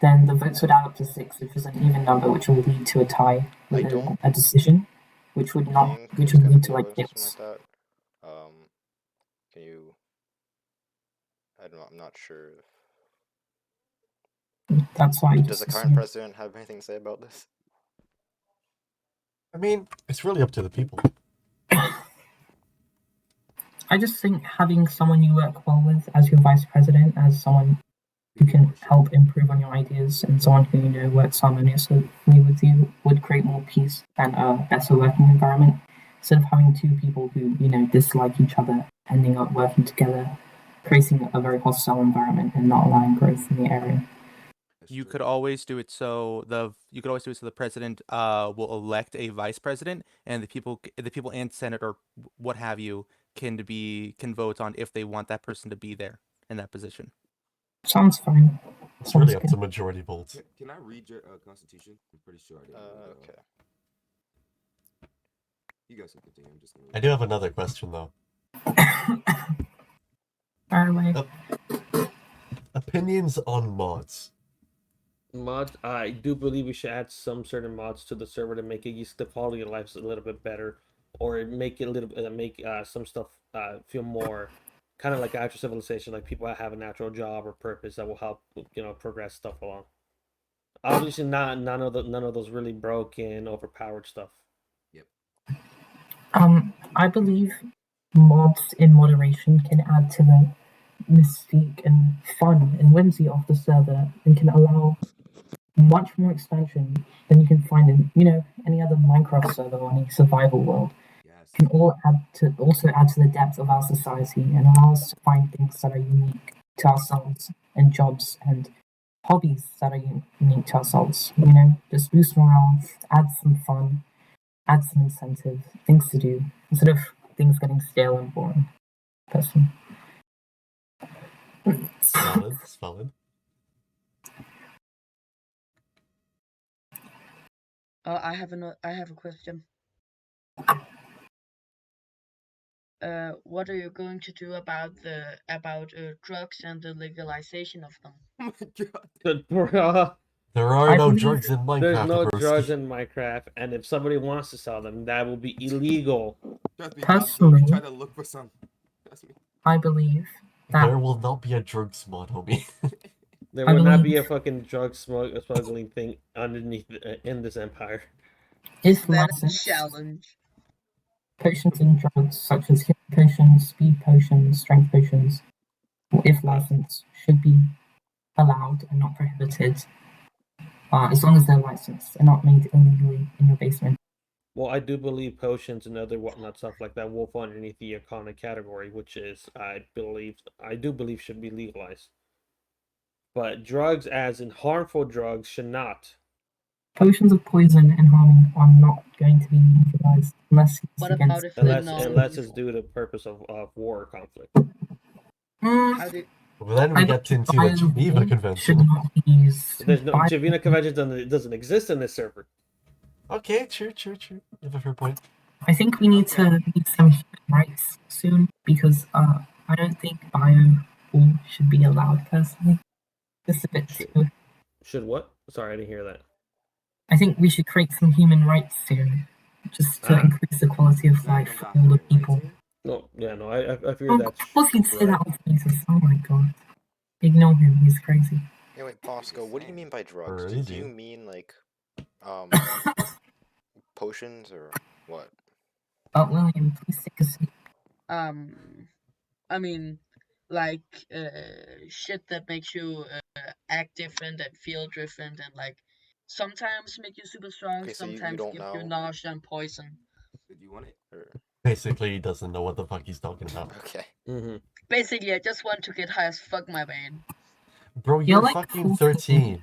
then the votes would add up to 6, which is an even number, which will lead to a tie with a decision, which would There's lead gonna to be a like system chaos. like that. Can you? I don't know. I'm not sure. That's why. Does the current president have anything to say about this? I mean, it's really up to the people. I just think having someone you work well with as your vice president, as someone who can help improve on your ideas, and someone who works harmoniously with you, would create more peace and a better working environment. Instead of having 2 people who dislike each other, ending up working together, creating a very hostile environment and not allowing growth in the area. You could always do it so the president will elect a vice president, and the people and Senate or what have you can vote on if they want that person to be there in that position. Sounds fine. It's really up to majority votes. Can I read your Constitution? I'm pretty sure I did. Okay. You guys can continue. I'm just gonna. I do have another question though. Fire away. Opinions on mods. Mods, I do believe we should add some certain mods to the server to make the quality of life a little bit better, or make it a little bit make some stuff feel more kind of like actual civilization, like people that have a natural job or purpose that will help progress stuff along. Obviously, none of those really broken, overpowered stuff. Yep. I believe mods in moderation can add to the mystique and fun and whimsy of the server, and can allow much more expansion than you can find in any other Minecraft server or any survival world. Yes. Can also add to the depth of our society and allow us to find things that are unique to ourselves, and jobs and hobbies that are unique to ourselves. Just boost morale, add some fun, add some incentive, things to do, instead of things getting stale and boring. Personally. Solid. I have a question. What are you going to do about drugs and the legalization of them? Oh my god. Good, bro. There are no drugs in Minecraft. There's no Broski. drugs in Minecraft, and if somebody wants to sell them, that will be illegal. Trust me, Personally, try to look for some. Trust me. I believe that There will not be a drugs mod, homie. There will not be a fucking drug smuggling thing underneath in this empire. if That is a licensed, challenge. potions and drugs such as healing potions, speed potions, strength potions, or if licensed, should be allowed and not prohibited, as long as they're licensed and not made illegally in your basement. Well, I do believe potions and other whatnot stuff like that will fall underneath the iconic category, which is I do believe should be legalized. But drugs, as in harmful drugs, should not. Potions of poison and harming are not going to be legalized unless it's What against about if they're Unless it's non-lethal? due to the purpose of war or conflict. How do Well, then we get into the Geneva should Convention. not be used. There's no Geneva Convention doesn't exist in this server. Okay, true. You have a fair point. I think we need to make some human rights soon, because I don't think bio should be allowed personally. Just a bit too. Should what? Sorry, I didn't hear that. I think we should create some human rights soon, just to increase the quality of life for all the people. I fear that. Of course he'd say that on Jesus. Oh my god. Ignore him, he's crazy. Hey, wait, Bosco, what do you mean by drugs? Do Crazy. you mean like potions or what? William, please take a seat. I mean, like shit that makes you act different and feel different, and like sometimes make you super strong, Okay, so you sometimes don't give you know? nausea and poison. Did you want it? Or... Basically, he doesn't know what the fuck he's talking about. Okay. Basically, I just want to get high as fuck, my man. Bro, you're like fucking 13.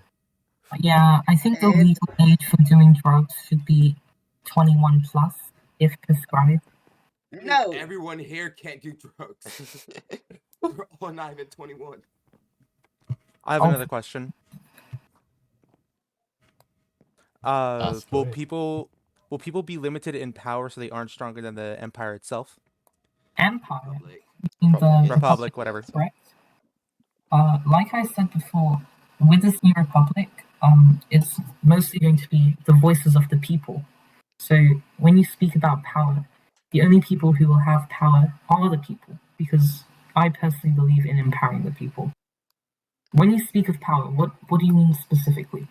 Yeah, I think the legal age for doing drugs should be 21 plus, if prescribed. No! Everyone here can't do drugs. We're all not even 21. I have Oh. another question. That's Will great. people be limited in power so they aren't stronger than the empire itself? Empire. Republic. In the Republic, whatever. correct? Like I said before, with this new republic, it's mostly going to be the voices of the people. So when you speak about power, the only people who will have power are the people, because I personally believe in empowering the people. When you speak of power, what do you mean specifically?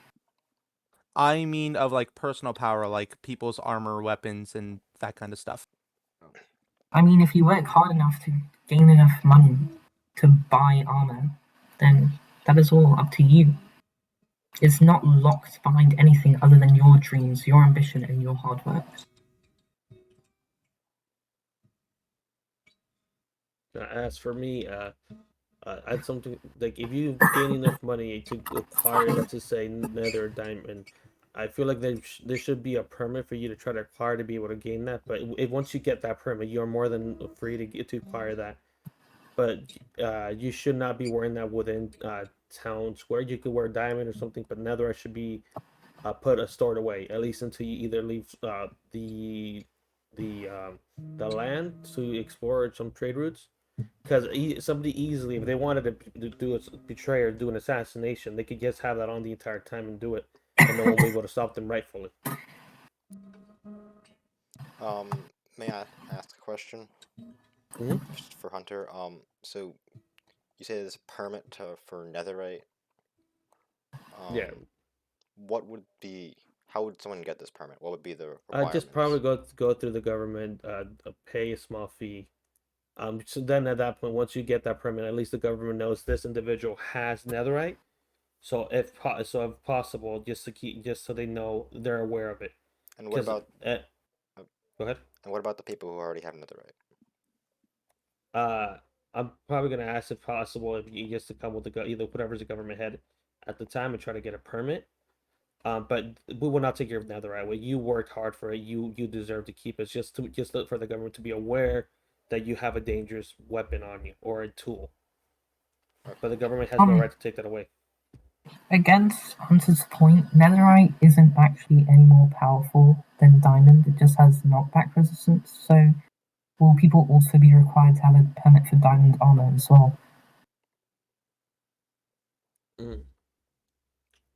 I mean of like personal power, like people's armor, weapons, and that kind of stuff. I mean, if you work hard enough to gain enough money to buy armor, then that is all up to you. It's not locked behind anything other than your dreams, your ambition, and your hard work. As for me, I'd something like if you gain enough money to acquire, let's just say, nether diamond, I feel like there should be a permit for you to try to acquire to be able to gain that. But if once you get that permit, you're more than free to get to acquire that. But you should not be wearing that within town square. You could wear diamond or something, but netherite should be put stored away at least until you either leave the land to explore some trade routes. Because somebody easily, if they wanted to do a betray or do an assassination, they could just have that on the entire time and do it, and no one will be able to stop them rightfully. May I ask a question? Mhm. Just for Hunter. So you say there's a permit for netherite. Yeah. What would be? How would someone get this permit? What would be the requirements? Just probably go through the government, pay a small fee. So then at that point, once you get that permit, at least the government knows this individual has netherite. So if possible, just so they know they're aware of it. And what about? Go ahead. And what about the people who already have netherite? I'm probably gonna ask if possible if you just to come with either whatever's the government head at the time and try to get a permit. But we will not take your netherite away. You worked hard for it. You deserve to keep it. It's just for the government to be aware that you have a dangerous weapon on you or a tool. But the government has no right to take that away. Against Hunter's point, netherite isn't actually any more powerful than diamond. It just has knockback resistance. So will people also be required to have a permit for diamond armor as well?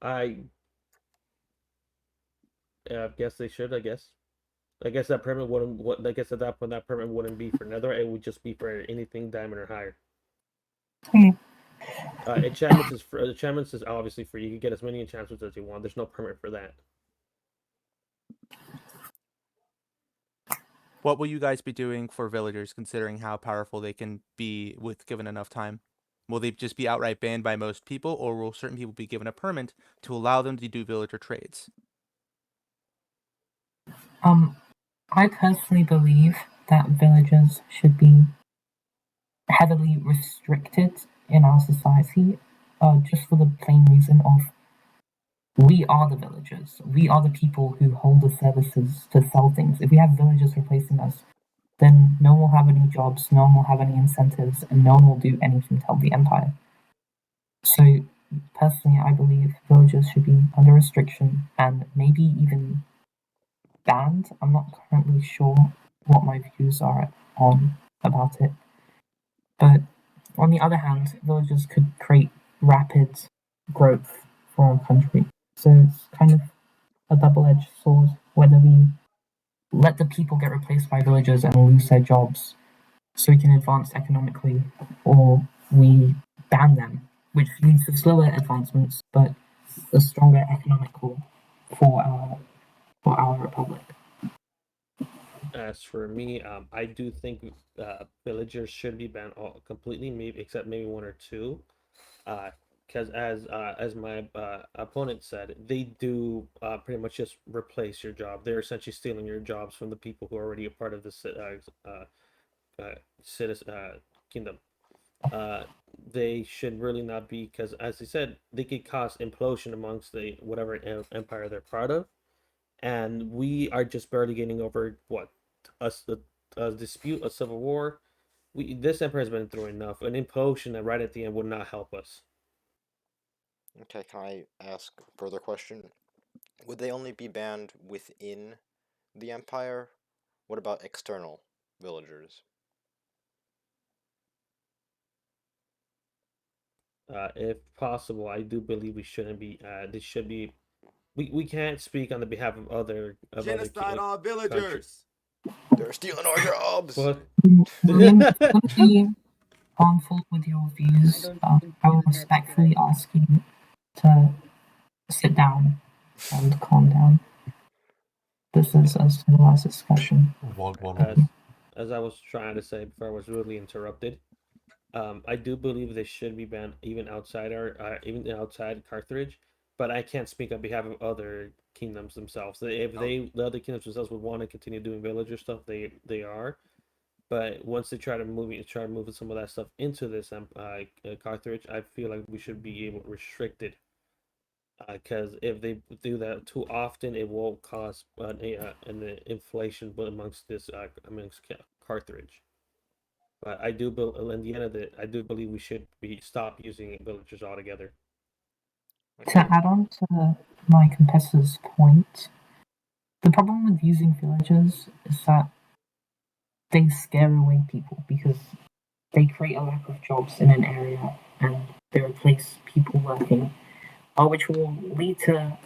I guess they should. I guess that permit wouldn't. What I guess at that point that permit wouldn't be for netherite. It would just be for anything diamond or higher. Enchantments is for enchantments is obviously free. You can get as many enchantments as you want. There's no permit for that. What will you guys be doing for villagers, considering how powerful they can be with given enough time? Will they just be outright banned by most people, or will certain people be given a permit to allow them to do villager trades? I personally believe that villagers should be heavily restricted in our society, just for the plain reason of we are the villagers. We are the people who hold the services to sell things. If we have villagers replacing us, then no one will have any jobs, no one will have any incentives, and no one will do anything to help the empire. So, personally, I believe villagers should be under restriction and maybe even banned. I'm not currently sure what my views are on about it. But on the other hand, villagers could create rapid growth for our country. So it's kind of a double-edged sword, whether we let the people get replaced by villagers and lose their jobs so we can advance economically, or we ban them, which leads to slower advancements but a stronger economical for our republic. As for me, I do think villagers should be banned all completely, maybe except maybe one or two. Because as my opponent said, they do pretty much just replace your job. They're essentially stealing your jobs from the people who are already a part of the citizen kingdom. They should really not be, because as I said, they could cause implosion amongst the whatever empire they're part of, and we are just barely getting over what a dispute, a civil war. This empire has been through enough. An implosion right at the end would not help us. Okay, can I ask a further question? Would they only be banned within the empire? What about external villagers? If possible, I do believe we shouldn't be. This should be. We can't speak on the behalf of Genocide all countries. villagers. They're stealing our jobs. But William, if it's going to be harmful with your views, don't I think will that's a good respectfully idea. ask you to sit down and calm down. This is a civilized discussion. Wog one. as I was trying to say before I was rudely interrupted, I do believe they should be banned even outside Carthage, but I can't speak on behalf of other kingdoms themselves. If the other kingdoms themselves would want to continue doing villager stuff, they are. But once they try to move some of that stuff into this Carthage, I feel like we should be able to restrict it. Because if they do that too often, it will cause an inflation, but amongst Carthage. But I do believe, in the end of it, I do believe we should be stop using villagers altogether. To Okay. add on to my competitor's point, the problem with using villagers is that they scare away people because they create a lack of jobs in an area and they replace people working, which will lead to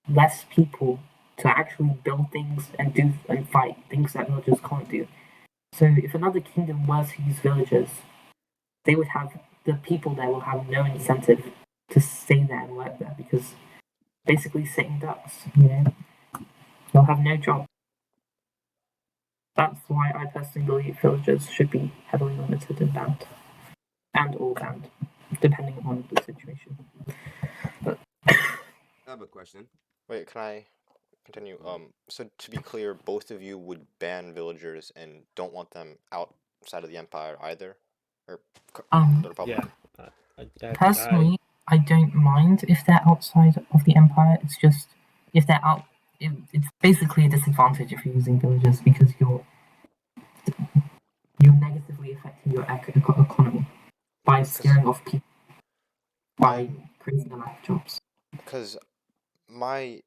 less people to actually build things and do and fight things that villagers can't do. So if another kingdom were to use villagers, they would have the people there will have no incentive to stay there and work there because basically sitting ducks, they'll have no job. That's why I personally believe villagers should be heavily limited and banned, and all banned, depending on the situation. I have a question. Wait, can I continue? So to be clear, both of you would ban villagers and don't want them outside of the empire either, or the republic. Yeah. Personally, I don't mind if they're outside of the empire. It's just if they're out, it's basically a disadvantage if you're using villagers because you're negatively affecting your economy by scaring off people by creating a lack of jobs. Because my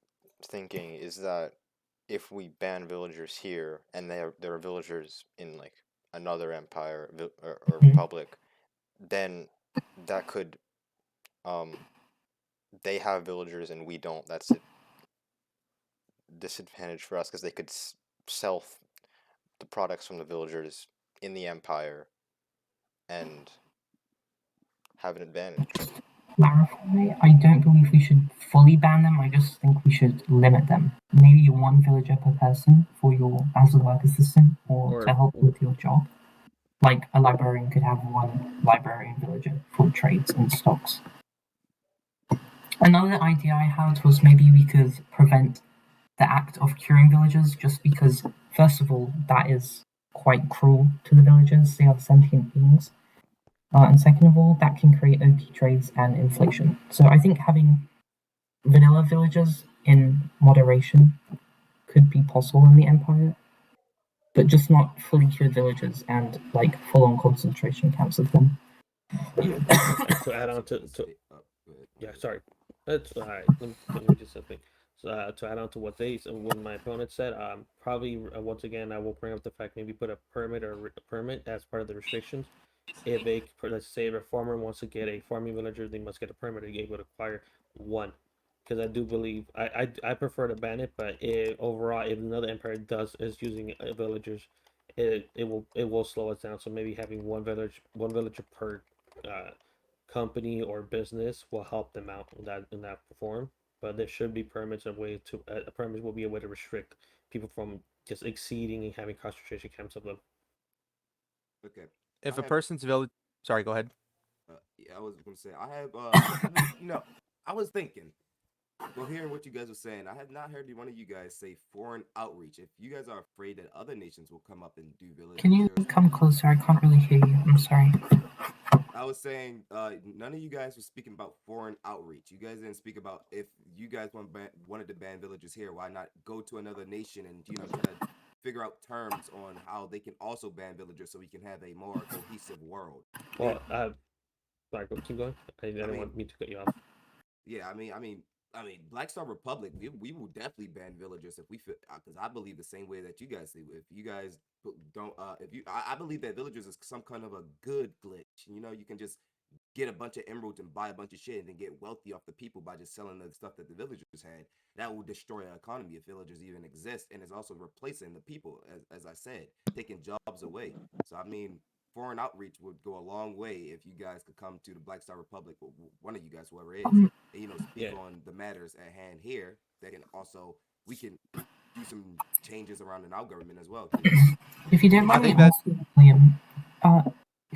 thinking is that if we ban villagers here and there are villagers in like another empire or republic, then that could they have villagers and we don't. That's a disadvantage for us because they could sell the products from the villagers in the empire and have an advantage. Clarify, I don't believe we should fully ban them. I just think we should limit them. Maybe one villager per person for your as a work assistant or to help with your job. Like a librarian could have one librarian villager for trades and stocks. Another idea I had was maybe we could prevent the act of curing villagers just because, first of all, that is quite cruel to the villagers. They are sentient beings. And second of all, that can create OP trades and inflation. So I think having vanilla villagers in moderation could be possible in the Empire, but just not fully cured villagers and like full-on concentration camps of them. To add on yeah, sorry. That's all right. Let me just something. So to add on to what my opponent said, probably once again I will bring up the fact maybe put a permit as part of the restrictions. If let's say a farmer wants to get a farming villager, they must get a permit to be able to acquire one. Because I do believe I prefer to ban it, but overall, if another empire is using villagers, it will slow us down. So maybe having one villager per company or business will help them out in that form. But there should be permits a permit will be a way to restrict people from just exceeding and having concentration camps of them. Okay. If a person's village, sorry, go ahead. Yeah, I was gonna say I have. I was thinking. Well, hearing what you guys were saying, I have not heard one of you guys say foreign outreach. If you guys are afraid that other nations will come up and do village, Can you come closer? I can't really hear you. I'm sorry. I was saying, none of you guys were speaking about foreign outreach. You guys didn't speak about if you guys wanted to ban villagers here, why not go to another nation and try to figure out terms on how they can also ban villagers so we can have a more cohesive world. Well, sorry, keep going. I didn't want me to cut you off. Yeah, Black Star Republic, we will definitely ban villagers if we feel, because I believe the same way that you guys do. If you guys don't, if you, I believe that villagers is some kind of a good glitch. You know, you can just get a bunch of emeralds and buy a bunch of shit and then get wealthy off the people by just selling the stuff that the villagers had. That will destroy our economy if villagers even exist, and it's also replacing the people, as I said, taking jobs away. So foreign outreach would go a long way if you guys could come to the Black Star Republic, or one of you guys, whoever it is, Um, and speak on the matters at hand here. That can also we can do some changes around in our government as well here. if you don't I mind me think that asking, William, uh,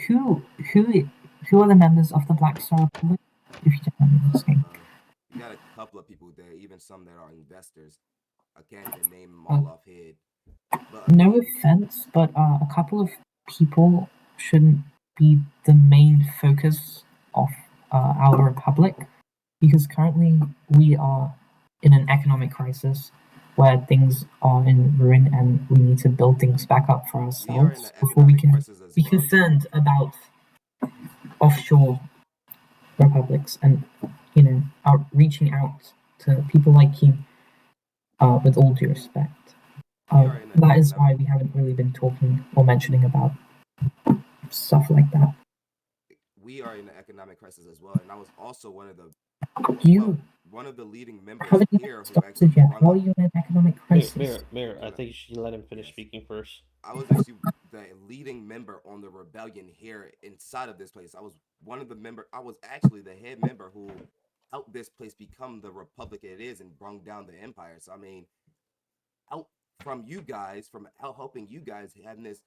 who who who are the members of the Black Star Republic? If you don't mind me asking. We got a couple of people there, even some that are investors. I can't even name them Uh, all offhand. But no offense, but a couple of people shouldn't be the main focus of our republic, because currently we are in an economic crisis where things are in ruin and we need to build things back up for we are in ourselves an before we economic can crisis as be well. concerned about offshore republics and reaching out to people like you with all due respect. We are in an That is why economic we haven't really been talking or mentioning about stuff like that. we are in an economic crisis as well, and I was also You one of the leading members haven't even here who started actually yet. brung How are up. you in an economic crisis? Mayor, I Can I, think you should let him finish yes, speaking first. I was actually the leading member on the rebellion here inside of this place. I was one of the member. I was actually the head member who helped this place become the republic it is and brung down the empire. So out from you guys, from out helping you guys having this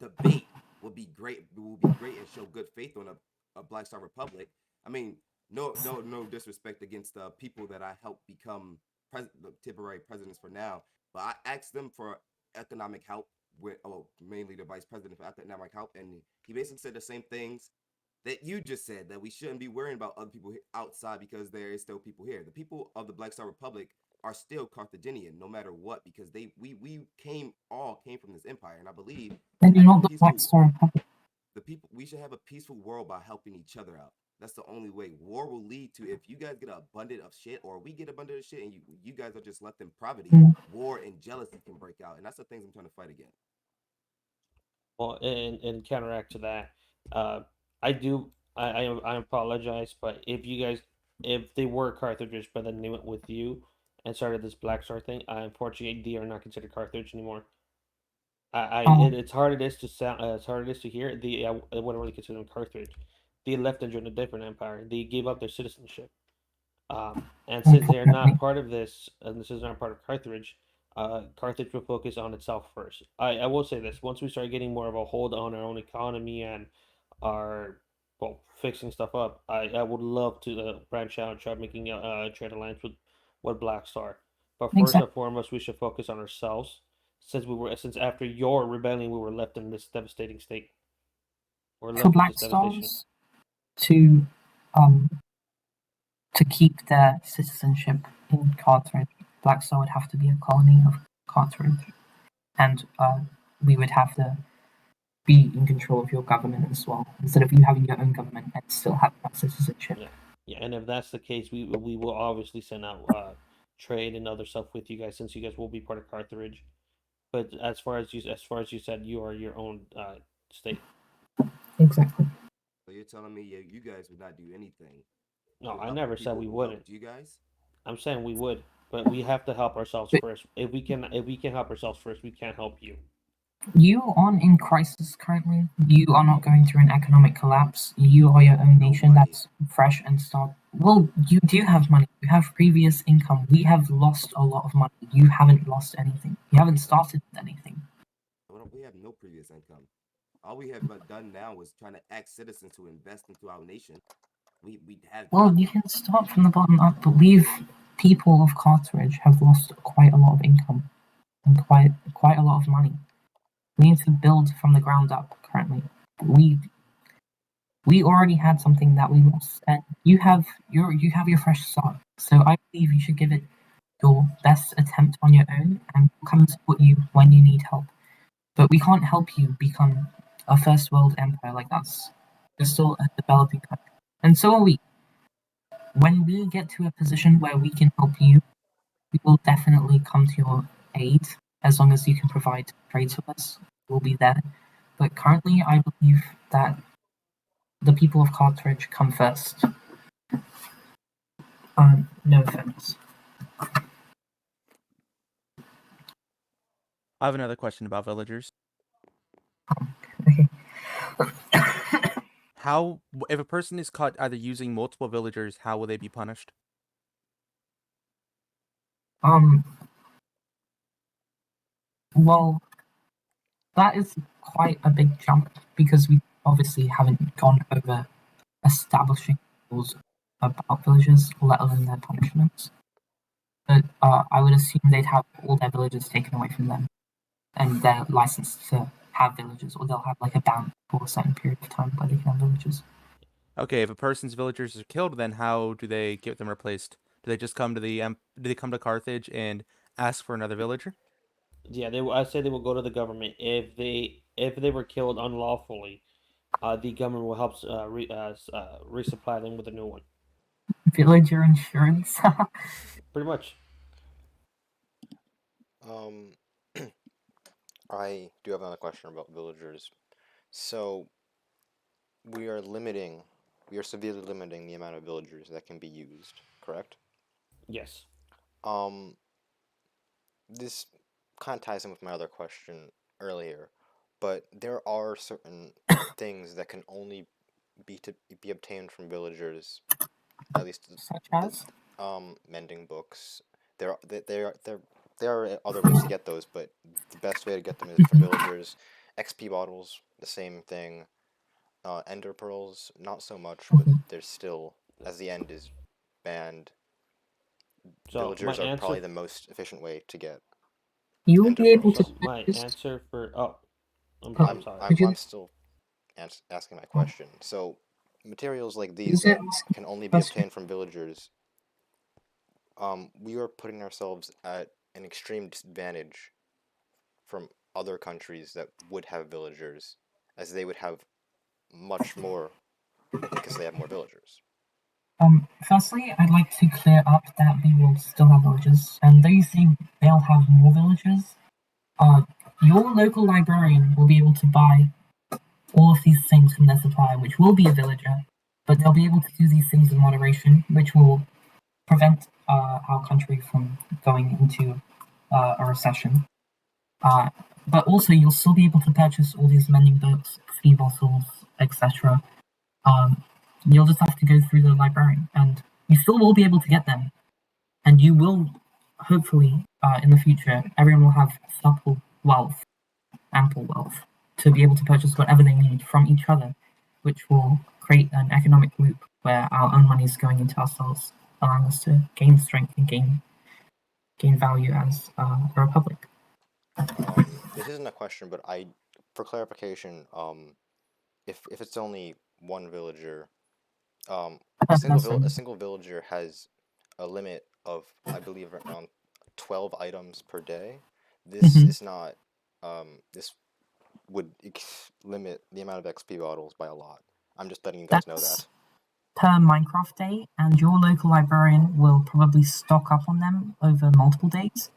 debate will be great. Will be great and show good faith on a Black Star Republic. I mean, no disrespect against the people that I helped become the temporary presidents for now, but I asked them for economic help with, mainly the vice president for economic help, and he basically said the same things that you just said, that we shouldn't be worrying about other people outside because there is still people here. The people of the Black Star Republic are still Carthaginian, no matter what, because we came from this empire, and I believe Then you're having a not the Black peaceful Star Republic. the people we should have a peaceful world by helping each other out. That's the only way. War will lead to, if you guys get abundant of shit, or we get abundant of shit, and you guys are just left in poverty. War and jealousy can break out, and that's the things I'm trying to fight against. Well, and counteract to that, uh, I do I apologize, but if they were Carthagers, but then they went with you and started this Black Star thing, unfortunately they are not considered Carthage anymore. It's hard it is to sound, it's hard it is to hear. I wouldn't really consider them Carthage. They left and joined a different empire. They gave up their citizenship. And since they're not part of this, and this is not part of Carthage, Carthage will focus on itself first. I will say this: once we start getting more of a hold on our own economy and our fixing stuff up, I would love to branch out and try making a trade alliance with Black Star. But first and Exactly. foremost, we should focus on ourselves, since after your rebellion we were left in this devastating state. We're For left with Black this devastation. Stars to um to keep their citizenship in Carthage, Black Star would have to be a colony of Carthage, and we would have to be in control of your government as well, instead of you having your own government and still having that citizenship. Yeah, and if that's the case, we will obviously send out trade and other stuff with you guys, since you guys will be part of Carthage. But as far as you said, you are your own state. Exactly. So you're telling me you guys would not do anything No, to I help the never said people we who wouldn't. helped you guys? I'm saying we would, but we have to help ourselves But first. If we can help ourselves first, we can't help you. you aren't in crisis currently. You are not going through an economic collapse. You are your own No nation money. that's fresh and start. Well, you do have money. You have previous income. We have lost a lot of money. You haven't lost anything. You haven't started with anything. We have no previous income. All we have done now is trying to ask citizens to invest into our nation. We have Well, you nothing. can start from the bottom up, but we've people of Carthage have lost quite a lot of income and quite a lot of money. We need to build from the ground up currently. We already had something that we lost, and you have your fresh start. So I believe you should give it your best attempt on your own, and we'll come and support you when you need help. But we can't help you become a first world empire like us. We're still a developing country, and so are we. when we get to a position where we can help you, we will definitely come to your aid as long as you can provide trade to us. We'll be there. But currently, I believe that the people of Carthage come first. No offense. I have another question about villagers. Okay. How, if a person is caught either using multiple villagers, how will they be punished? Well, that is quite a big jump because we obviously haven't gone over establishing rules about villagers, let alone their punishments. But I would assume they'd have all their villagers taken away from them and their license to have villagers, or they'll have like a ban for a certain period of time where they can have villagers. Okay, if a person's villagers are killed, then how do they get them replaced? Do they just come to do they come to Carthage and ask for another villager? Yeah, I say they will go to the government if they were killed unlawfully. The government will help resupply them with a new one. Villager insurance. Pretty much. I do have another question about villagers. So we are severely limiting the amount of villagers that can be used, correct? Yes. This kind of ties in with my other question earlier, but there are certain things that can only be obtained from villagers, at least Such as? Mending books. There are other ways to get those, but the best way to get them is from villagers. XP bottles, the same thing. Ender pearls, not so much, but there's still, as the end is banned, So villagers are probably the most efficient way to get You will ender be able pearls. to. my answer for I'm sorry. I'm still asking my question. So materials like these that can only be obtained from villagers, we are putting ourselves at an extreme disadvantage from other countries that would have villagers, as they would have much more because they have more villagers. Firstly, I'd like to clear up that we will still have villagers, and though you think they'll have more villagers, your local librarian will be able to buy all of these things from their supplier, which will be a villager, but they'll be able to do these things in moderation, which will prevent our country from going into a recession. But also, you'll still be able to purchase all these mending books, fee bottles, etc. You'll just have to go through the librarian, and you still will be able to get them. And you will, hopefully, in the future, everyone will have ample wealth, to be able to purchase whatever they need from each other, which will create an economic loop where our own money is going into ourselves, allowing us to gain strength and gain value as a republic. This isn't a question, but for clarification, if it's only one villager, a single villager has a limit of, I believe, around 12 items per day. This is not. This would limit the amount of XP bottles by a lot. I'm just letting you guys know that. Per Minecraft day, and your local librarian will probably stock up on them over multiple days.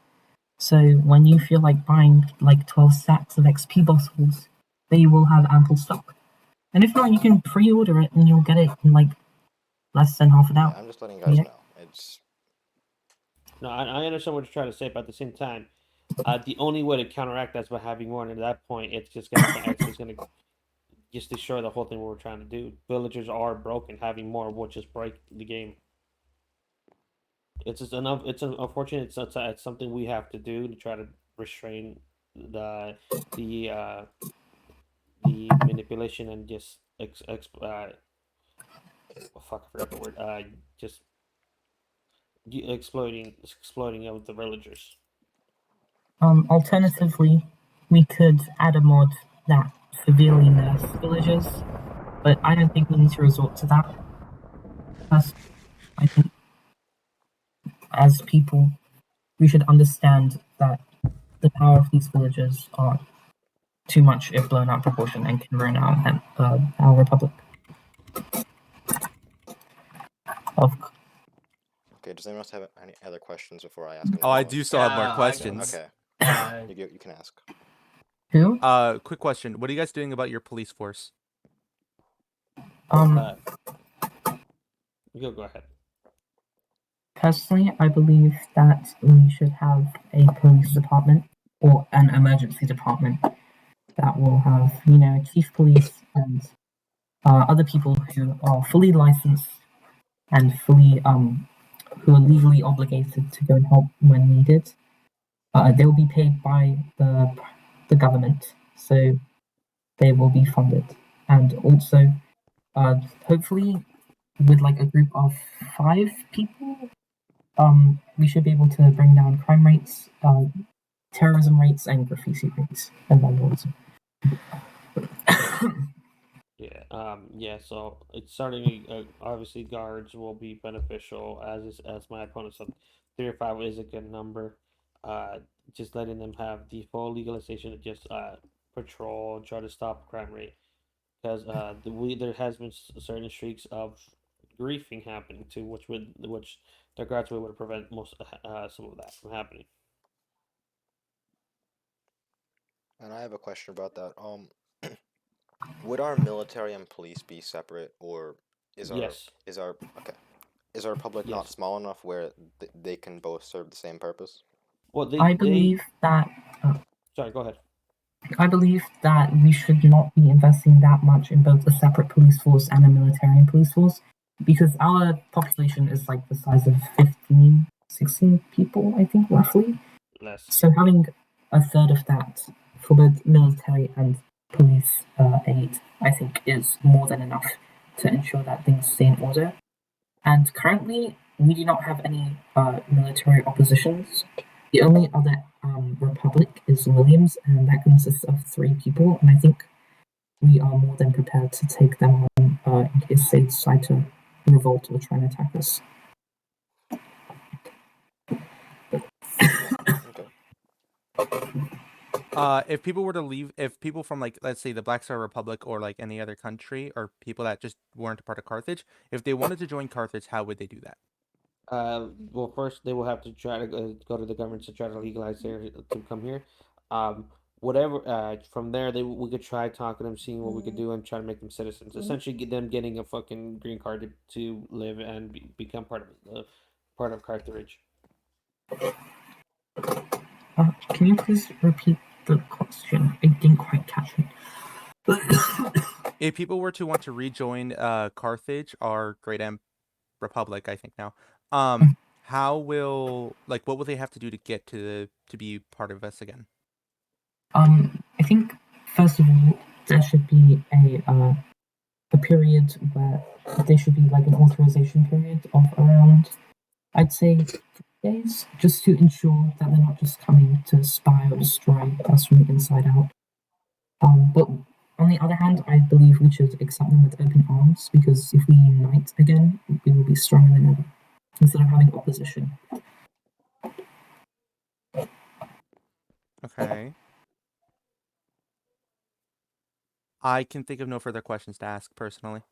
So when you feel like buying like 12 stacks of XP bottles, they will have ample stock. And if not, you can pre-order it and you'll get it in like less than half an hour. I'm just letting you guys know. It's No, I understand what you're trying to say, but at the same time, the only way to counteract that's by having more, and at that point, it's just gonna just destroy the whole thing. What we're trying to do. Villagers are broken. Having more will just break the game. It's just enough. It's unfortunate. It's something we have to do to try to restrain the manipulation and just fuck, I forgot the word. Just exploiting of the villagers. Alternatively, we could add a mod that severely nerfs villagers, but I don't think we need to resort to that. I think as people, we should understand that the power of these villagers are too much if blown out of proportion and can ruin our republic. anyone else have any other questions before I ask? Oh, I another do still have more Yeah, I questions. Okay, Uh, you can ask. Who? Quick question. What are you guys doing about your police force? You go ahead. Personally, I believe that we should have a police department or an emergency department that will have, chief police and other people who are fully licensed and fully who are legally obligated to go and help when needed. They will be paid by the government, so they will be funded, and also hopefully with like a group of 5 people, we should be able to bring down crime rates, terrorism rates, and graffiti rates, and vandalism. Yeah. So it's certainly obviously guards will be beneficial, as my opponent said. 3 or 5 is a good number. Just letting them have the full legalization to just patrol and try to stop crime rate, because there has been certain streaks of griefing happening too, which the guards were able to prevent most some of that from happening. And I have a question about that. Would our military and police be separate, or is our Yes. is our okay? Is our republic not Yes. small enough where they can both serve the same purpose? Well, I believe that Sorry, go ahead. I believe that we should not be investing that much in both a separate police force and a military and police force, because our population is like the size of 15, 16 people, I think, roughly. Less. So having a third of that for both military and police aid, I think, is more than enough to ensure that things stay in order. And currently, we do not have any military oppositions. The only other republic is Williams, and that consists of 3 people. And I think we are more than prepared to take them on in case they decide to revolt or try and attack us. If people were to leave, if people from like, let's say the Black Star Republic or like any other country, or people that just weren't a part of Carthage, if they wanted to join Carthage, how would they do that? Well, first they will have to try to go to the government to try to legalize to come here. Whatever. From there, we could try talking to them, seeing what we could do, and try to make them citizens. Essentially, get them getting a fucking green card to live and become part of Carthage. Can you please repeat the question? I didn't quite catch it. If people were to want to rejoin Carthage, our great republic, I think now, how will what will they have to do to get to be part of us again? I think first of all there should be a period where there should be like an authorization period of around, I'd say, 3 days, just to ensure that they're not just coming to spy or destroy us from the inside out. But on the other hand, I believe we should accept them with open arms, because if we unite again, we will be stronger than ever, instead of having opposition. Okay. I can think of no further questions to ask personally.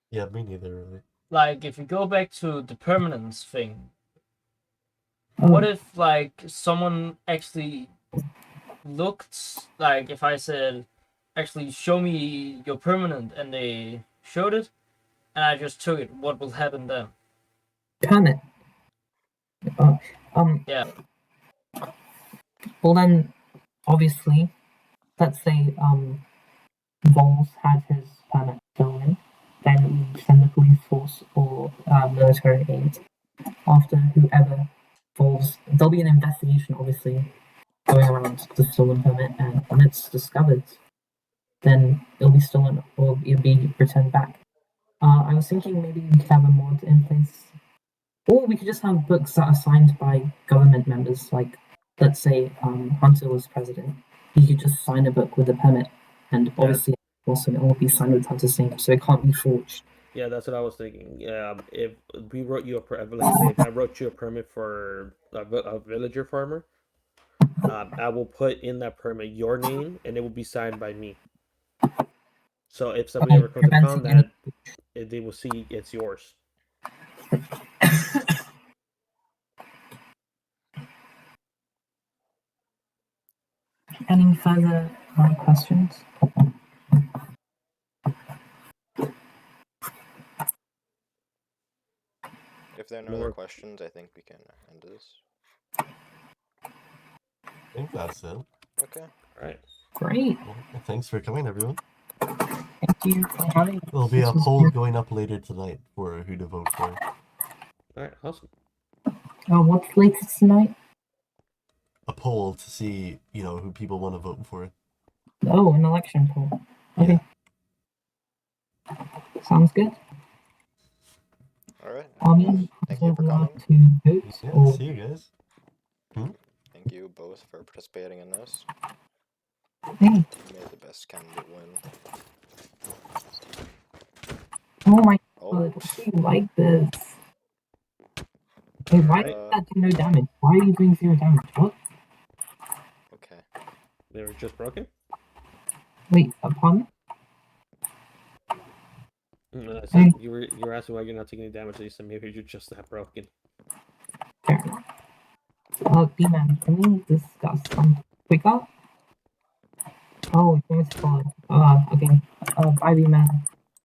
Yeah, me neither, really. Like, if you go back to the permanence thing, what if like someone actually looked, like if I said, actually show me your permanent, and they showed it, and I just took it, what will happen then? Permit. Yeah. Well then, obviously, let's say Vols had his permit stolen, then we send the police force or military aid after whoever Vols. There'll be an investigation, obviously, going around the stolen permit, and when it's discovered, then it'll be stolen or it'll be returned back. I was thinking maybe we could have a mod in place, or we could just have books that are signed by government members. Like, let's say Hunter was president, he could just sign a book with a permit, and obviously, also it will be signed with Hunter's name, so it can't be forged. Yeah, that's what I was thinking. If we wrote you let's say if I wrote you a permit for a villager farmer, I will put in that permit your name, and it will be signed by me. So if somebody ever comes to town, that they will see it's yours. Any further questions? If there are no More- other questions, I think we can end this. I think that's it. Okay. All right. Great. Well, thanks for coming, everyone. Thank you for having us. There'll be a This was poll great. going up later tonight for who to vote for. All right. Awesome. What's latest tonight? A poll to see, who people want to vote for. Oh, an election poll. Okay. Sounds good. All right. Thank you for coming. To vote, Yeah, or... see you guys. Thank you both for participating in this. Hey. May the best candidate win. Oh my Oh. god, I do like this. Hey, why did that do no damage? Why are you doing 0 damage? What? Okay. They were just broken. Wait, upon? So you were asking why you're not taking any damage. So you said maybe you're just that broken. Fair enough. D-Man, can we discuss some quicker? Oh, it's falling. Okay. Bye, D-Man.